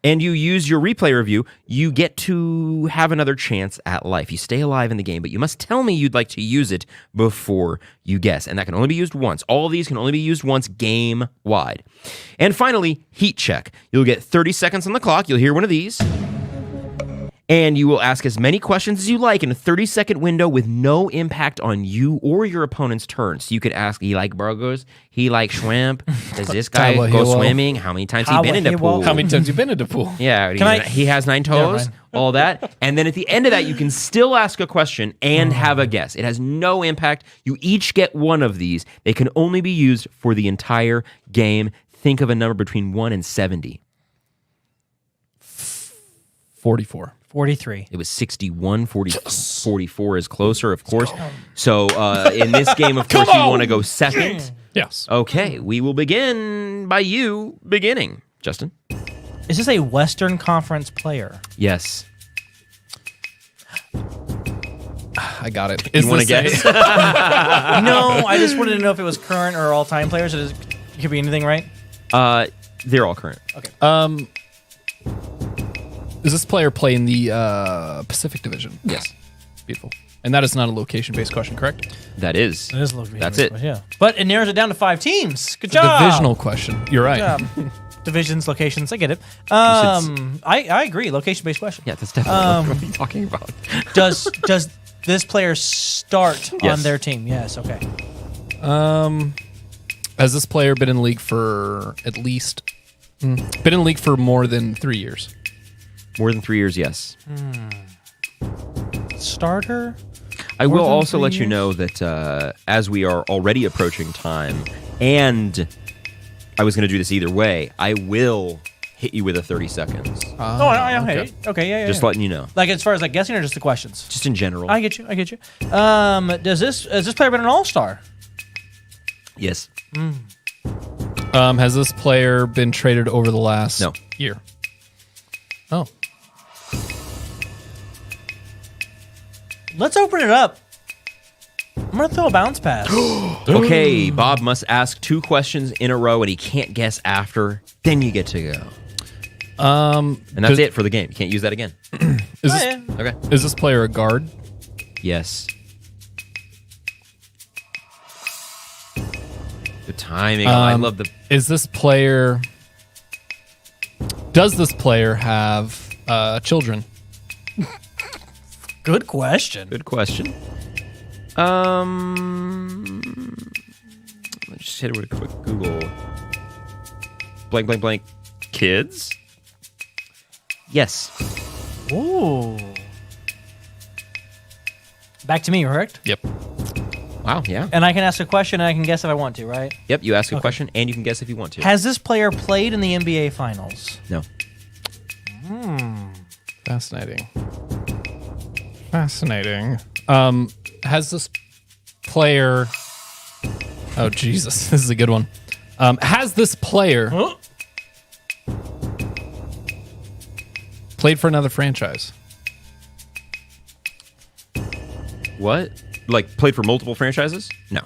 and you use your replay review, you get to have another chance at life. You stay alive in the game, but you must tell me you'd like to use it before you guess. And that can only be used once. All of these can only be used once game-wide. And finally, heat check. You'll get 30 seconds on the clock. You'll hear one of these. And you will ask as many questions as you like in a 30-second window with no impact on you or your opponent's turn. So you could ask, he like burgers? He like shrimp? Does this guy go swimming? How many times he been in the pool? How many times you been in the pool? Yeah, he has 9 toes, all that. And then at the end of that, you can still ask a question and have a guess. It has no impact. You each get one of these. They can only be used for the entire game. Think of a number between 1 and 70. 44. 43. It was 61. 44 is closer, of course. So in this game, of course, you want to go second. Yes. Okay, we will begin by you beginning. Justin? Is this a Western Conference player? Yes. I got it. You want to guess? No, I just wanted to know if it was current or all-time players. It could be anything, right? They're all current. Okay. Does this player play in the Pacific Division? Yes. Beautiful. And that is not a location-based question, correct? That is. It is location. That's it. Yeah. But it narrows it down to 5 teams. Good It's a job. divisional question. You're right. Good job. Divisions, locations. I get it. I agree. Location-based question. Yeah, that's definitely what I'm talking about. Does this player start Yes. on their team? Yes. Okay. Has this player been in the league for at least been in the league for more than 3 years? More than 3 years, yes. Starter. I More will than also 3 let you years? know that as we are already approaching time, and I was going to do this either way, I will hit you with a 30 seconds. Okay. Yeah. Just letting you know. Like as far as like guessing or just the questions? Just in general. I get you. Has this player been an all-star? Yes. Has this player been traded over the last year? Oh. Let's open it up. I'm going to throw a bounce pass. Okay, Bob must ask 2 questions in a row, and he can't guess after. Then you get to go. And that's it for the game. You can't use that again. Okay. Is this player a guard? Yes. Good timing. I love the... Is this player... Does this player have children? Good question. Good question. Let's just hit it with a quick Google. Blank, blank, blank. Kids? Yes. Ooh. Back to me, correct? Yep. Wow, yeah. And I can ask a question and I can guess if I want to, right? Yep, you ask a question and you can guess if you want to. Has this player played in the NBA Finals? No. Fascinating. Has this player... Oh, Jesus. This is a good one. Has this player played for another franchise? What? Like, played for multiple franchises? No.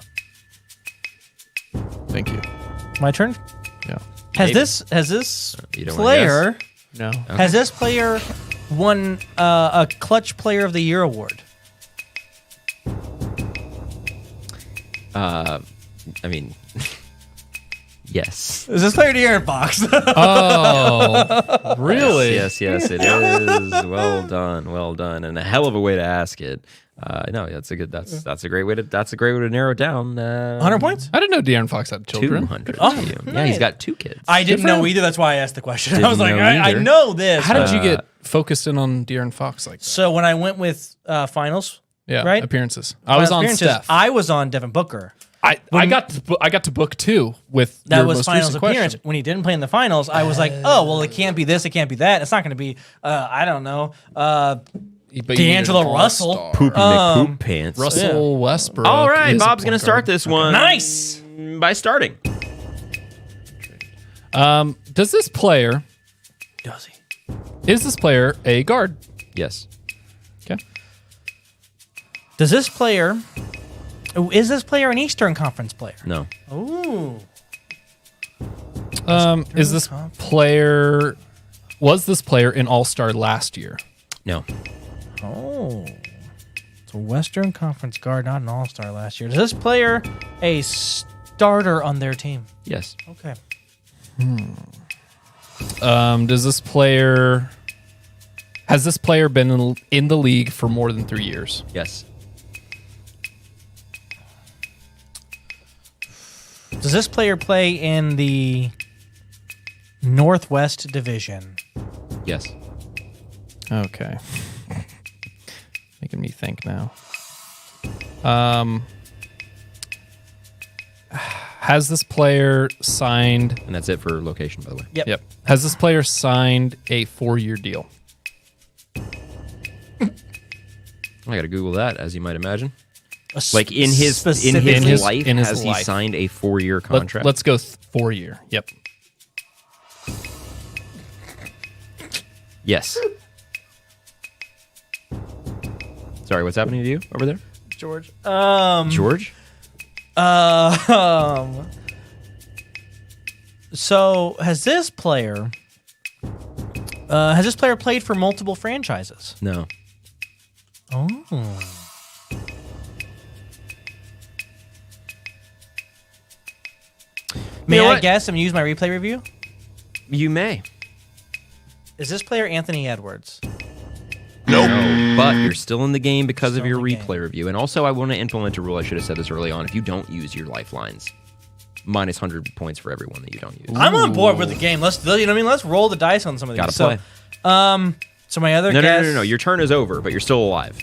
Thank you. My turn? Yeah. Has this You don't wanna player... No. Has this player won a Clutch Player of the Year award? I mean, yes. Is this player the Aaron Fox? Oh, really? Yes, it is. Well done, and a hell of a way to ask it. No, that's a great way to narrow it down. 100 points? I didn't know De'Aaron Fox had children. 200. Oh, yeah, he's got 2 kids. I didn't for know him. either. That's why I asked the question. Didn't I was like, know I either. know this. How did you get focused in on De'Aaron Fox like that? So when I went with finals, Yeah, right? appearances. I was on Appearances, Steph. I was on Devin Booker. I got to book 2 with That your was most finals recent appearance. question. When he didn't play in the finals, I was like, oh, well, it can't be this, it can't be that. It's not going to be, I don't know, But you needed D'Angelo an Russell. all-star. Poopy McPoop pants. Russell Westbrook. All right, is a Bob's going to point start guard. this one. Nice. By starting. Does this player Does he? Is this player a guard? Yes. Okay. Is this player an Eastern Conference player? No. Ooh. Is this player... Was this player an all-star last year? No. Oh. It's a Western Conference guard, not an all-star last year. Is this player a starter on their team? Yes. Okay. Does this player... Has this player been in the league for more than 3 years? Yes. Does this player play in the Northwest Division? Yes. Okay. Making me think now. Has this player signed... And that's it for location, by the way. Yep. Has this player signed a 4-year deal? I got to Google that, as you might imagine. Like in his life, has he signed a 4-year contract? Let's go 4-year. Yep. Yes. Sorry, what's happening to you over there, George? George? So has this player played for multiple franchises? No. Oh. May I guess and use my replay review? You may. Is this player Anthony Edwards? No, but you're still in the game because of your replay review. And also, I want to implement a rule. I should have said this early on. If you don't use your lifelines, minus 100 points for everyone that you don't use. I'm on board with the game. Let's roll the dice on some of these. Gotta play. So my other guess. No. Your turn is over, but you're still alive.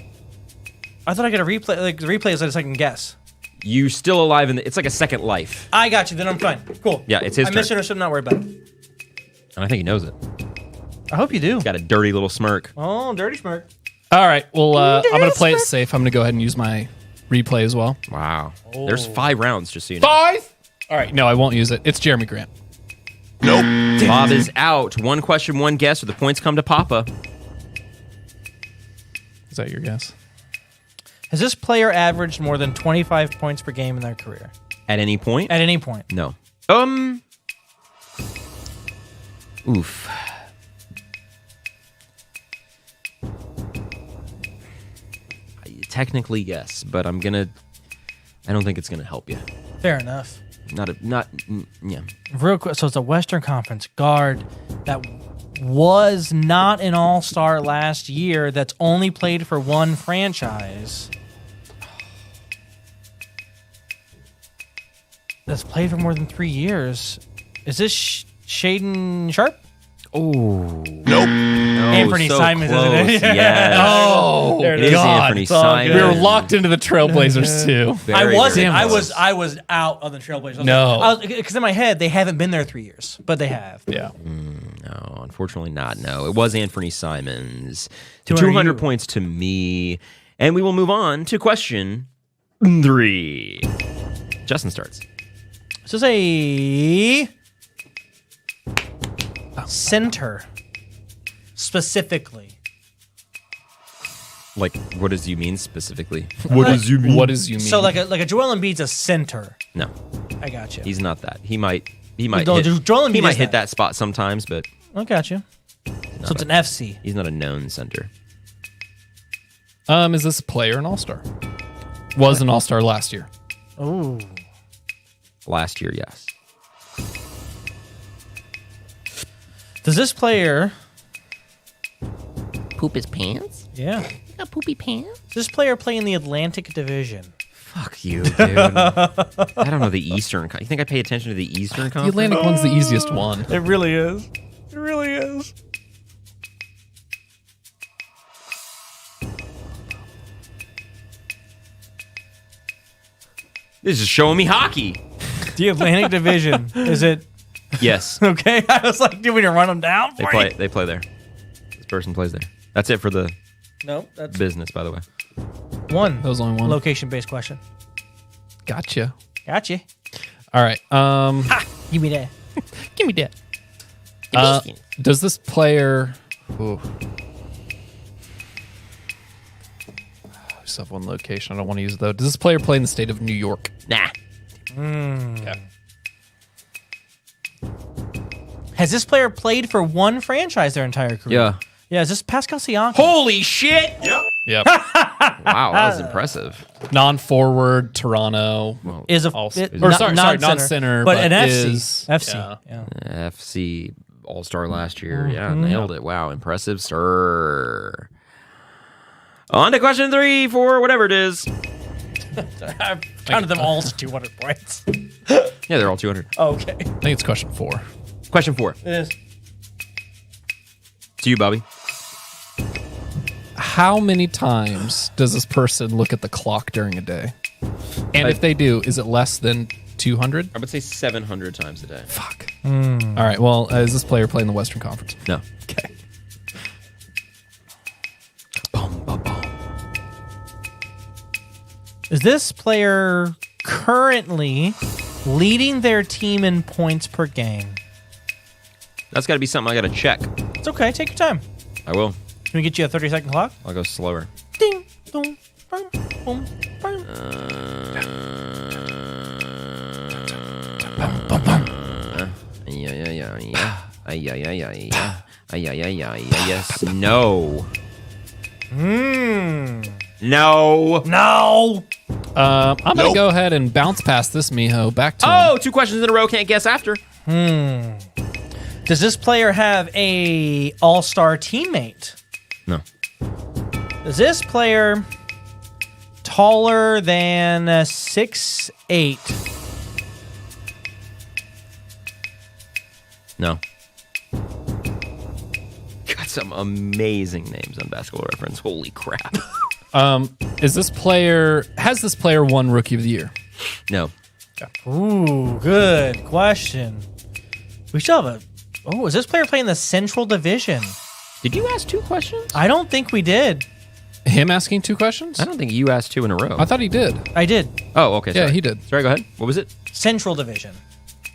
I thought I got a replay. Like the replay is like a second guess. You still alive, it's like a second life. I got you. Then I'm fine. Cool. Yeah, it's his turn. I misunderstood. I'm not worried about it. And I think he knows it. I hope you do. He's got a dirty little smirk. Oh, dirty smirk. All right. Well, I'm going to play it safe. I'm going to go ahead and use my replay as well. Wow. There's 5 rounds, just so you know. 5? All right. No, I won't use it. It's Jeremy Grant. Nope. Bob is out. 1 question, 1 guess, or the points come to Papa. Is that your guess? Has this player averaged more than 25 points per game in their career? At any point? At any point. No. Oof. Technically, yes, but I don't think it's gonna help you. Fair enough. Yeah. Real quick, so it's a Western Conference guard that was not an all-star last year that's only played for one franchise. That's played for more than 3 years. Is this Shaden Sharp? Oh. Nope. No, Anthony Simons, close. isn't it? Yes. Oh, there it is Anthony Simons. We were locked into the Trailblazers too. Very, I was out of the Trailblazers. No. Because in my head, they haven't been there 3 years, but they have. Yeah. No, unfortunately not. No, it was Anthony Simons. 200 200 points to me. And we will move on to question 3. Justin starts. This is a center, specifically. Like, what does you mean specifically? What does you mean? What does you mean? So like a Joel Embiid's a center. No, I got you. he's not that. He might Joel hit, Embiid he might is hit that spot sometimes, but I got you. So it's an FC. he's not a known center. Is this player an all-star? Was an all-star last year. Oh. Last year, yes. Does this player Poop his pants? Yeah. Got poopy pants? Does this player play in the Atlantic Division? Fuck you, dude. I don't know the Eastern. You think I pay attention to the Eastern The Conference? Atlantic one's the easiest one. It really is. It really is. This is showing me hockey. The Atlantic Division. Is it Yes. okay? I was like, do we need to run them down? They play there. This person plays there. That's it for the No, that's business, by the way. one. That was only one. Location-based question. Gotcha. Gotcha. All right. Give me that. Give me that. Does this player Ooh. I just have one location. I don't want to use it, though. Does this player play in the state of New York? Nah. Okay. Has this player played for one franchise their entire career? Yeah. Yeah, is this Pascal Siakam? Holy shit! Yep. Wow, that was impressive. Non-forward, Toronto. Is a non-center, but an FC. is FC. Yeah. FC All-Star last year. Yeah, nailed it. Wow, impressive, sir. On to question 3 for whatever it is. I've counted them all to 200 points. Yeah, they're all 200. Oh, okay. I think it's question 4. Question 4. It is. To you, Bobby. How many times does this person look at the clock during a day? And if they do, is it less than 200? I would say 700 times a day. Fuck. All right, well, is this player playing the Western Conference? No. Okay. Is this player currently leading their team in points per game? That's got to be something I got to check. It's okay. Take your time. I will. Can we get you a 30-second clock? I'll go slower. Ding, boom, boom, boom, boom. Yes. No. No. No. I'm going to go ahead and bounce past this, Miho. Back to him. Oh, 2 questions in a row. Can't guess after. Does this player have a all-star teammate? No. Is this player taller than 6'8"? No. Got some amazing names on Basketball Reference. Holy crap. Has this player won Rookie of the Year? No. Ooh, good question. We still have a... Oh, is this player playing the Central Division? Did you ask 2 questions? I don't think we did. Him asking 2 questions? I don't think you asked 2 in a row. I thought he did. I did. Oh, okay. Yeah, Sorry. he did. Sorry, go ahead. What was it? Central Division.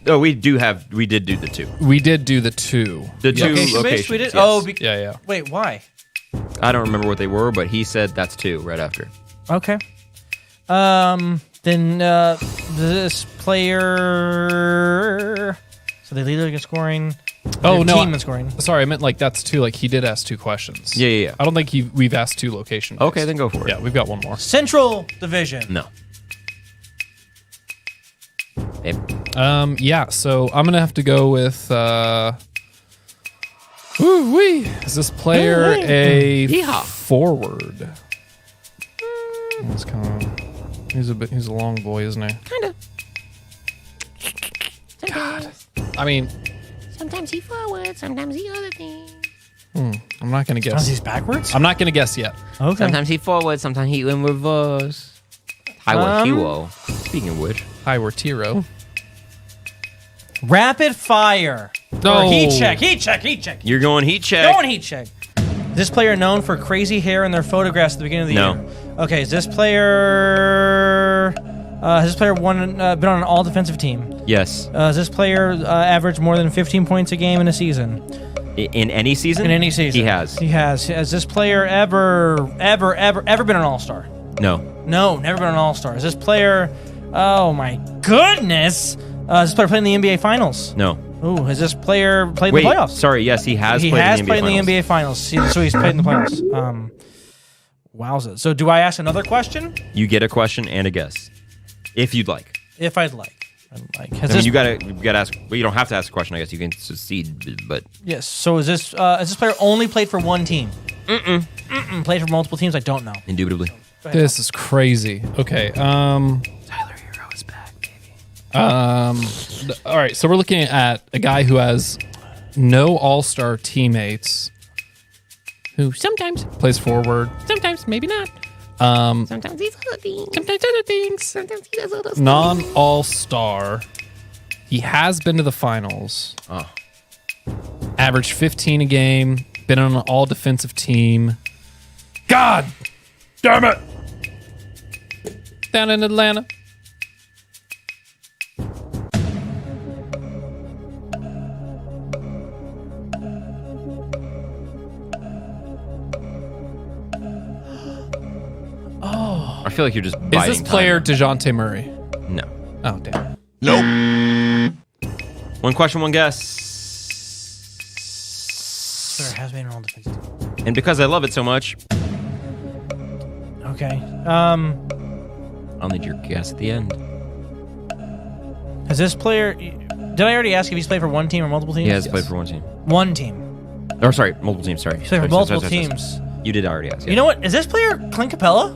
Oh, we did do the 2. We did do the 2. The 2 Location-based, locations. we did? Yes. Oh, Yeah. wait, why? I don't remember what they were, but he said that's 2 right after. Okay. Then this player... So they lead the league in scoring. Oh, no. Team in scoring. Sorry, I meant like that's 2. Like he did ask 2 questions. Yeah. I don't think we've asked 2 location. Okay, then go for it. Yeah, we've got one more. Central Division. No. Babe. Yeah, so I'm going to have to go with woo-wee. Is this player a forward? That's kind of he's a long boy, isn't he? Kind of. God. I mean, sometimes he forward, sometimes he other thing. I'm not going to guess. Sometimes he's backwards? I'm not going to guess yet. Okay. Sometimes he forward, sometimes he in reverse. Highway Hero. Speaking of which. Hi, we're Tiro. Rapid fire. No. Or heat check. You're going heat check. Going heat check. This player known for crazy hair in their photographs at the beginning of the year. Okay, is this player... has this player been on an all-defensive team? Yes. Has this player averaged more than 15 points a game in a season? In any season? In any season. He has. He has. Has this player ever been an all-star? No. No, never been an all-star. Is this player... Oh, my goodness! Is this player playing in the NBA Finals? No. Ooh, has this player played in the playoffs? Sorry, yes, he has played in the NBA Finals. in the NBA Finals. So he's played in the playoffs. Wowza. So do I ask another question? You get a question and a guess. If you'd like. If I'd like. You gotta ask. Well, you don't have to ask a question. I guess you can succeed, but yes. So is this player only played for one team? Played for multiple teams? I don't know. Indubitably. This is crazy. Okay. Tyler Hero is back, baby. All right. So we're looking at a guy who has no all-star teammates, who sometimes plays forward, sometimes maybe not. Sometimes he's other things. Sometimes other things. Sometimes he does other stuff. Non-all-star. He has been to the finals. Oh. Averaged 15 a game. Been on an all-defensive team. God damn it! Down in Atlanta. feel like you're just Is biding this player time. DeJounte Murray? No. Oh, damn. One question, one guess. Sir has been rolled defensive. And because I love it so much, Okay. I'll need your guess at the end. Has this player? Did I already ask if he's played for one team or multiple teams? He has played for one team. One team. Or sorry, multiple teams. Sorry. He's played for multiple teams. You did already ask. You know what? Is this player Clint Capella?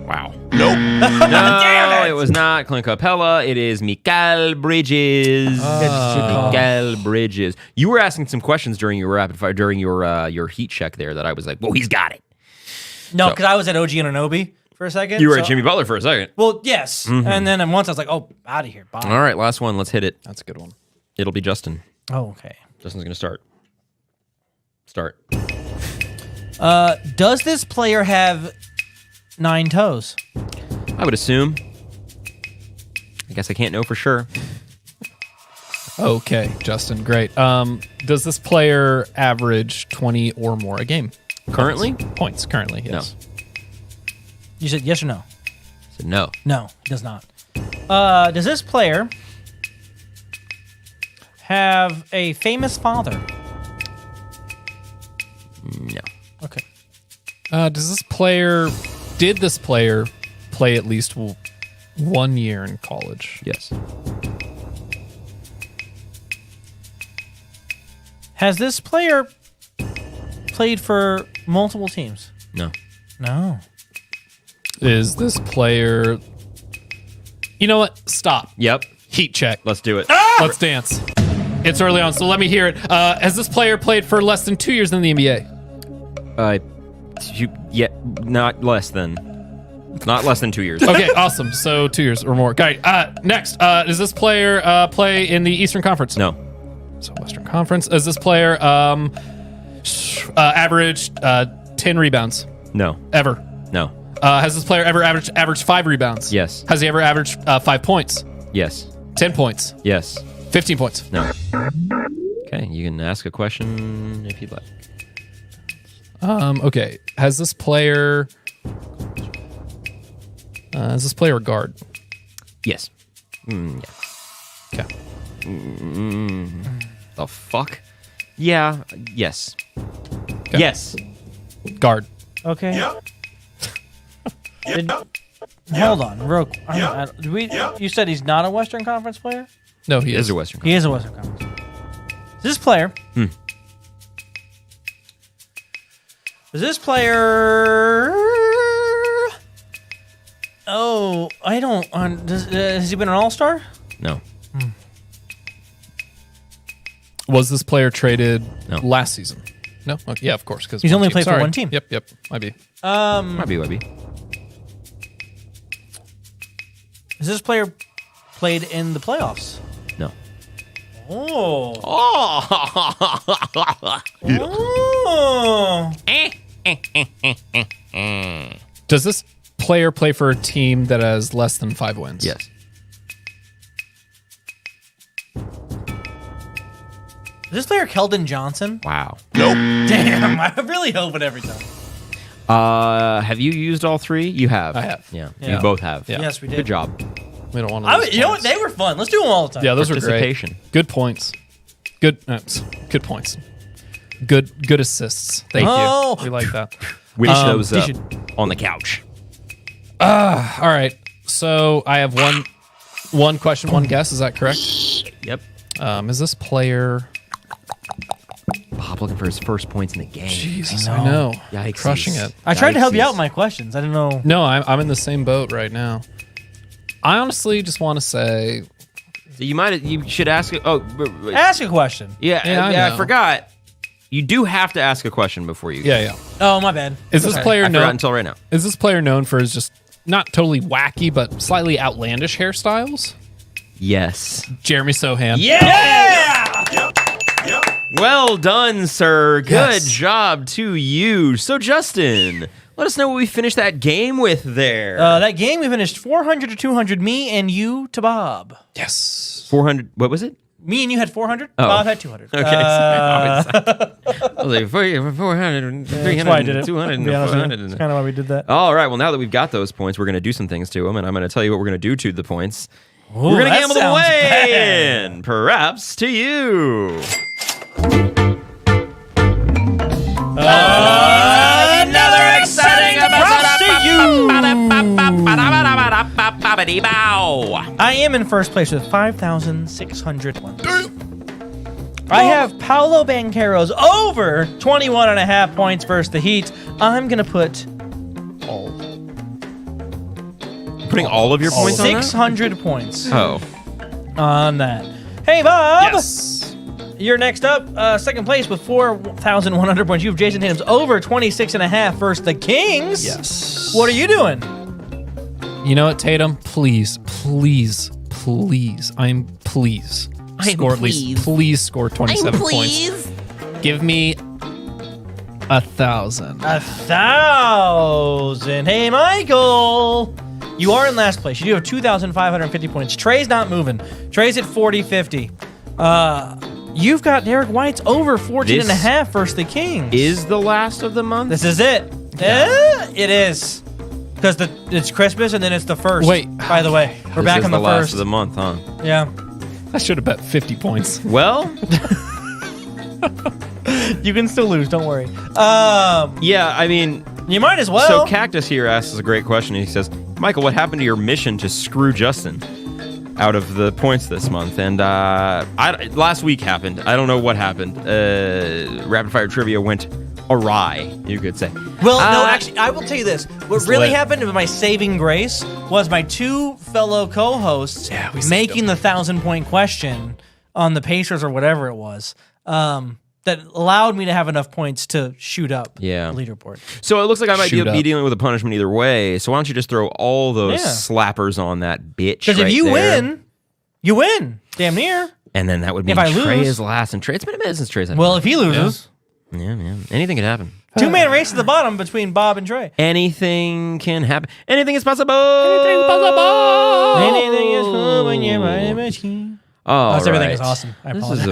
Wow. Nope. No, it was not Clint Capella. It is Mikal Bridges. Mikal Bridges. You were asking some questions during your rapid fire, during your heat check there that I was like, well, he's got it. No, So- because I was at OG Anunoby for a second. You were so- at Jimmy Butler for a second. Well, yes. And then once I was like, oh, out of here. Bye. All right, last one. Let's hit it. That's a good one. It'll be Justin. Oh, okay. Justin's going to start. Start. Does this player have 9 toes? I would assume. I guess I can't know for sure. Okay, Justin, great. Does this player average 20 or more a game? Currently? Points, currently, yes. You said yes or no? So no. No, he does not. Does this player have a famous father? No. Okay. Did this player play at least 1 year in college? Yes. Has this player played for multiple teams? No. No. Is this player... You know what? Stop. Yep. Heat check. Let's do it. Let's dance. It's early on, so let me hear it. Has this player played for less than 2 years in the NBA? Not less than 2 years. Okay, awesome. So 2 years or more. Okay, next. Does this player play in the Eastern Conference? No. So Western Conference. Is this player averaged 10 rebounds? No. Ever? No. Has this player ever averaged 5 rebounds? Yes. Has he ever averaged 5 points? Yes. 10 points? Yes. 15 points? No. Okay, you can ask a question if you'd like. Okay. Has this player a guard? Yes. Yeah. Okay. The fuck? Yeah. Yes. Okay. Yes. Guard. Okay. Hold on, real. You said he's not a Western Conference player. No, He he is is. a Western. He is a Western Conference. This player. Is this player? Oh, I don't. Has he been an All-Star? No. Was this player traded No. last season? No. Okay, yeah, of course. Because He's only played for one team. Yep. Might be. Might be. Has this player played in the playoffs? No. Oh. Oh. Oh. Does this player play for a team that has less than 5 wins? Yes. Is this player Keldon Johnson? Wow. Damn, I'm really hoping every time. Have you used all 3? You have. I have. Yeah. Yeah. You both have. Yeah. Yes, we did. Good job. We don't want to. You know what? They were fun. Let's do them all the time. Yeah, those were great. Participation. Good points. Good points. Good assists. Thank Oh. you. We like that. Wish those you up should- on the couch. All right. So I have one question, one guess. Is that correct? Yep. Is this player? Bob looking for his first points in the game. Jesus, I I know. Yikesies. Crushing it. I tried to help you Yikesies. out with my questions. I didn't know. No, I'm in the same boat right now. I honestly just want to say, You should ask it. Oh, Ask a question. Yeah, I I know. forgot. You do have to ask a question before you. yeah. Oh, my bad. Is this player I forgot known? until right now. Is this player known for his just not totally wacky but slightly outlandish hairstyles? Yes. Jeremy Sohan. Yeah! Well done, sir. Good Yes. job to you. So, Justin, let us know what we finished that game with there. That game we finished 400 to 200. Me and you to Bob. Yes. 400. What was it? Me and you had 400. Oh. Bob had 200. Okay. I was like 400, 300, That's why I did it. 200, To be honest with you. 400. That's kind of why we did that. All right. Well, now that we've got those points, we're going to do some things to them, and I'm going to tell you what we're going to do to the points. Ooh, we're going to that gamble them sounds away, bad. and perhaps to you. Another exciting episode to you. I am in first place with 5,601. I have Paolo Banchero's over 21.5 points versus the Heat. I'm going to put Putting all of your points on that? 600 points Oh. on that. Hey, Bob. Yes. You're next up, second place with 4,100 points. You have Jason Tatum's over 26.5 versus the Kings. Yes. What are you doing? You know what, Tatum? Please. I'm please. Score at least. Please score 27 points. Give me 1,000. 1,000. Hey, Michael. You are in last place. You do have 2,550 points. Trey's not moving. Trey's at 40-50. You've got Derek White's over 14.5 versus the Kings. Is the last of the month? This is it. It is. Because it's Christmas and then it's the first. Wait. By the way, we're This back is on the last first. of the month, huh? Yeah. I should have bet 50 points. Well, You can still lose. Don't worry. yeah, I mean, You might as well. so Cactus here asks a great question. He says, Michael, what happened to your mission to screw Justin out of the points this month? And last week happened. I don't know what happened. Rapid Fire Trivia went awry, you could say. Well, no, actually, I will tell you this. What It's really lit. happened with my saving grace was my two fellow co-hosts making the 1,000-point question on the Pacers or whatever it was that allowed me to have enough points to shoot up the leaderboard. So it looks like I might Shoot be up. dealing with a punishment either way. So why don't you just throw all those Yeah. slappers on that bitch? Because if right you there. win, you win. Damn near. And then that would mean If I Trey lose- is last. And Trey, it's been a minute since Trey's had Well, if he loses, yeah, man. Anything could happen. two-man race to the bottom between Bob and Trey. Anything can happen. Anything is possible. Anything is cool when you're riding a machine. All Everything right. is awesome. I This apologize.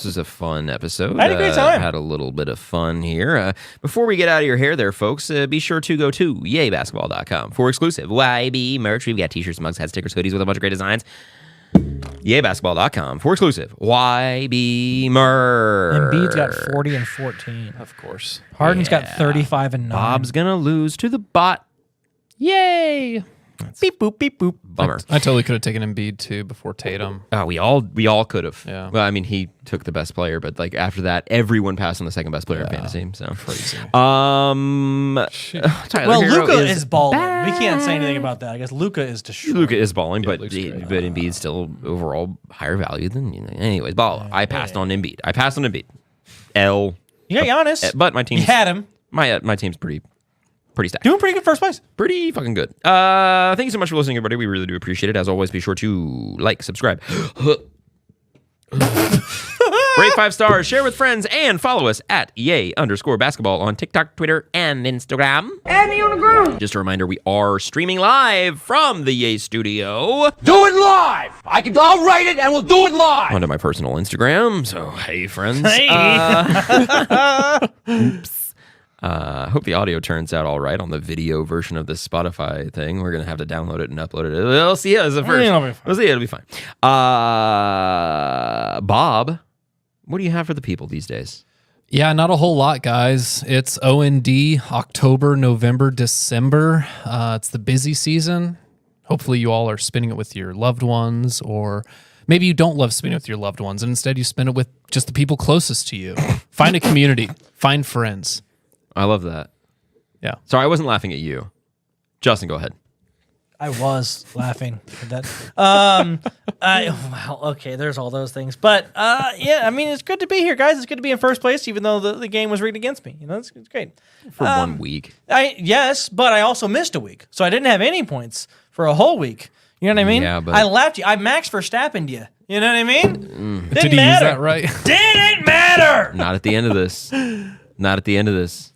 is a fun episode. I had a great time. Had a little bit of fun here. Before we get out of your hair there, folks, be sure to go to yaybasketball.com for exclusive YB merch. We've got t-shirts, mugs, hats, stickers, hoodies with a bunch of great designs. Yaybasketball.com for exclusive YB merch. Embiid's got 40 and 14. Of course. Harden's got 35 and 9. Bob's gonna lose to the bot. Yay. beep boop beep boop. Bummer. I totally could have taken Embiid too before Tatum. Oh, we all could have. Yeah. Well, I mean, he took the best player, but like after that, everyone passed on the second best player in fantasy. So Crazy. Tyler Well, Hero Luka is balling. We can't say anything about that. I guess Luka is destroyed. Luka is balling, but Luka's great. Embiid's still overall higher value than anyways. Ball. I passed on Embiid. L. You got Giannis. But my team. You had him. My team's pretty stacked. Doing pretty good first place. Pretty fucking good. Thank you so much for listening, everybody. We really do appreciate it. As always, be sure to like, subscribe, rate 5 stars, share with friends, and follow us at @yay_basketball on TikTok, Twitter, and Instagram. Add me on the ground. Just a reminder, we are streaming live from the Yay Studio Do it live. I'll write it and we'll do it live. onto my personal Instagram. So, hey, friends. Hey. Oops. Hope the audio turns out all right on the video version of this Spotify thing. We're going to have to download it and upload it. We'll see as a first. It'll be fine. We'll see. It'll be fine. Bob, what do you have for the people these days? Yeah, not a whole lot, guys. It's OND, October, November, December. It's the busy season. Hopefully you all are spending it with your loved ones, or maybe you don't love spending it with your loved ones, and instead you spend it with just the people closest to you. Find a community. Find friends. I love that. Yeah. Sorry, I wasn't laughing at you. Justin, go ahead. I was laughing at that. Well, okay, there's all those things. But, yeah, I mean, it's good to be here, guys. It's good to be in first place, even though the game was rigged against me. You know, it's great. For 1 week. Yes, but I also missed a week. So I didn't have any points for a whole week. You know what I mean? Yeah, but- I laughed you. I Max Verstappened you. You know what I mean? Did Didn't he matter. use that right? Didn't matter. Not at the end of this. Not at the end of this.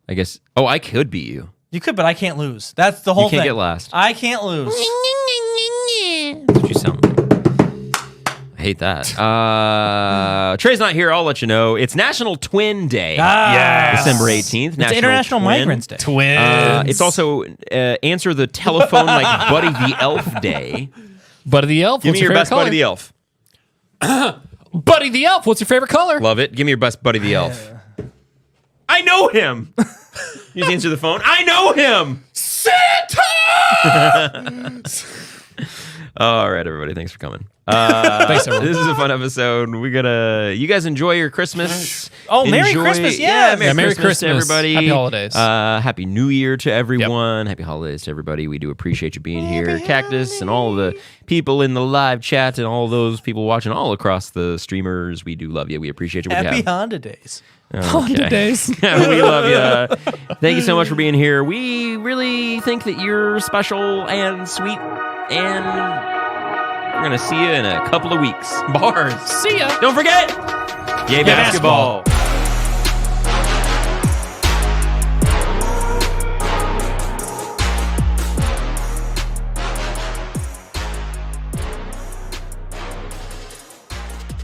I guess. Oh, I could beat you. You could, but I can't lose. That's the whole You can't thing. get last. I can't lose. That's what you sound like. I hate that. Trey's not here. I'll let you know. It's National Twin Day. Yes. December 18th. It's International Migrants Day. Twins. It's also Answer the Telephone like Buddy the Elf Day. Buddy the Elf. Give What's me your favorite best color? Buddy the Elf. Buddy the Elf. What's your favorite color? Love it. Give me your best Buddy the Elf. I know him. You just answer the phone. I know him. Santa! All right, everybody. Thanks for coming. Thanks, everyone. This is a fun episode. You guys enjoy your Christmas. Oh, Merry Christmas, yes. Yeah, Merry Christmas to Christmas. everybody. Happy holidays. Happy New Year to everyone. Happy holidays to everybody. We do appreciate you being here. Cactus and all the people in the live chat and all those people watching all across the streamers. We do love you. We appreciate you. Happy Honda Days. Honda Days. We love you. Thank you so much for being here. We really think that you're special and sweet, and we're going to see you in a couple of weeks. Bars. See ya. Don't forget, yay basketball.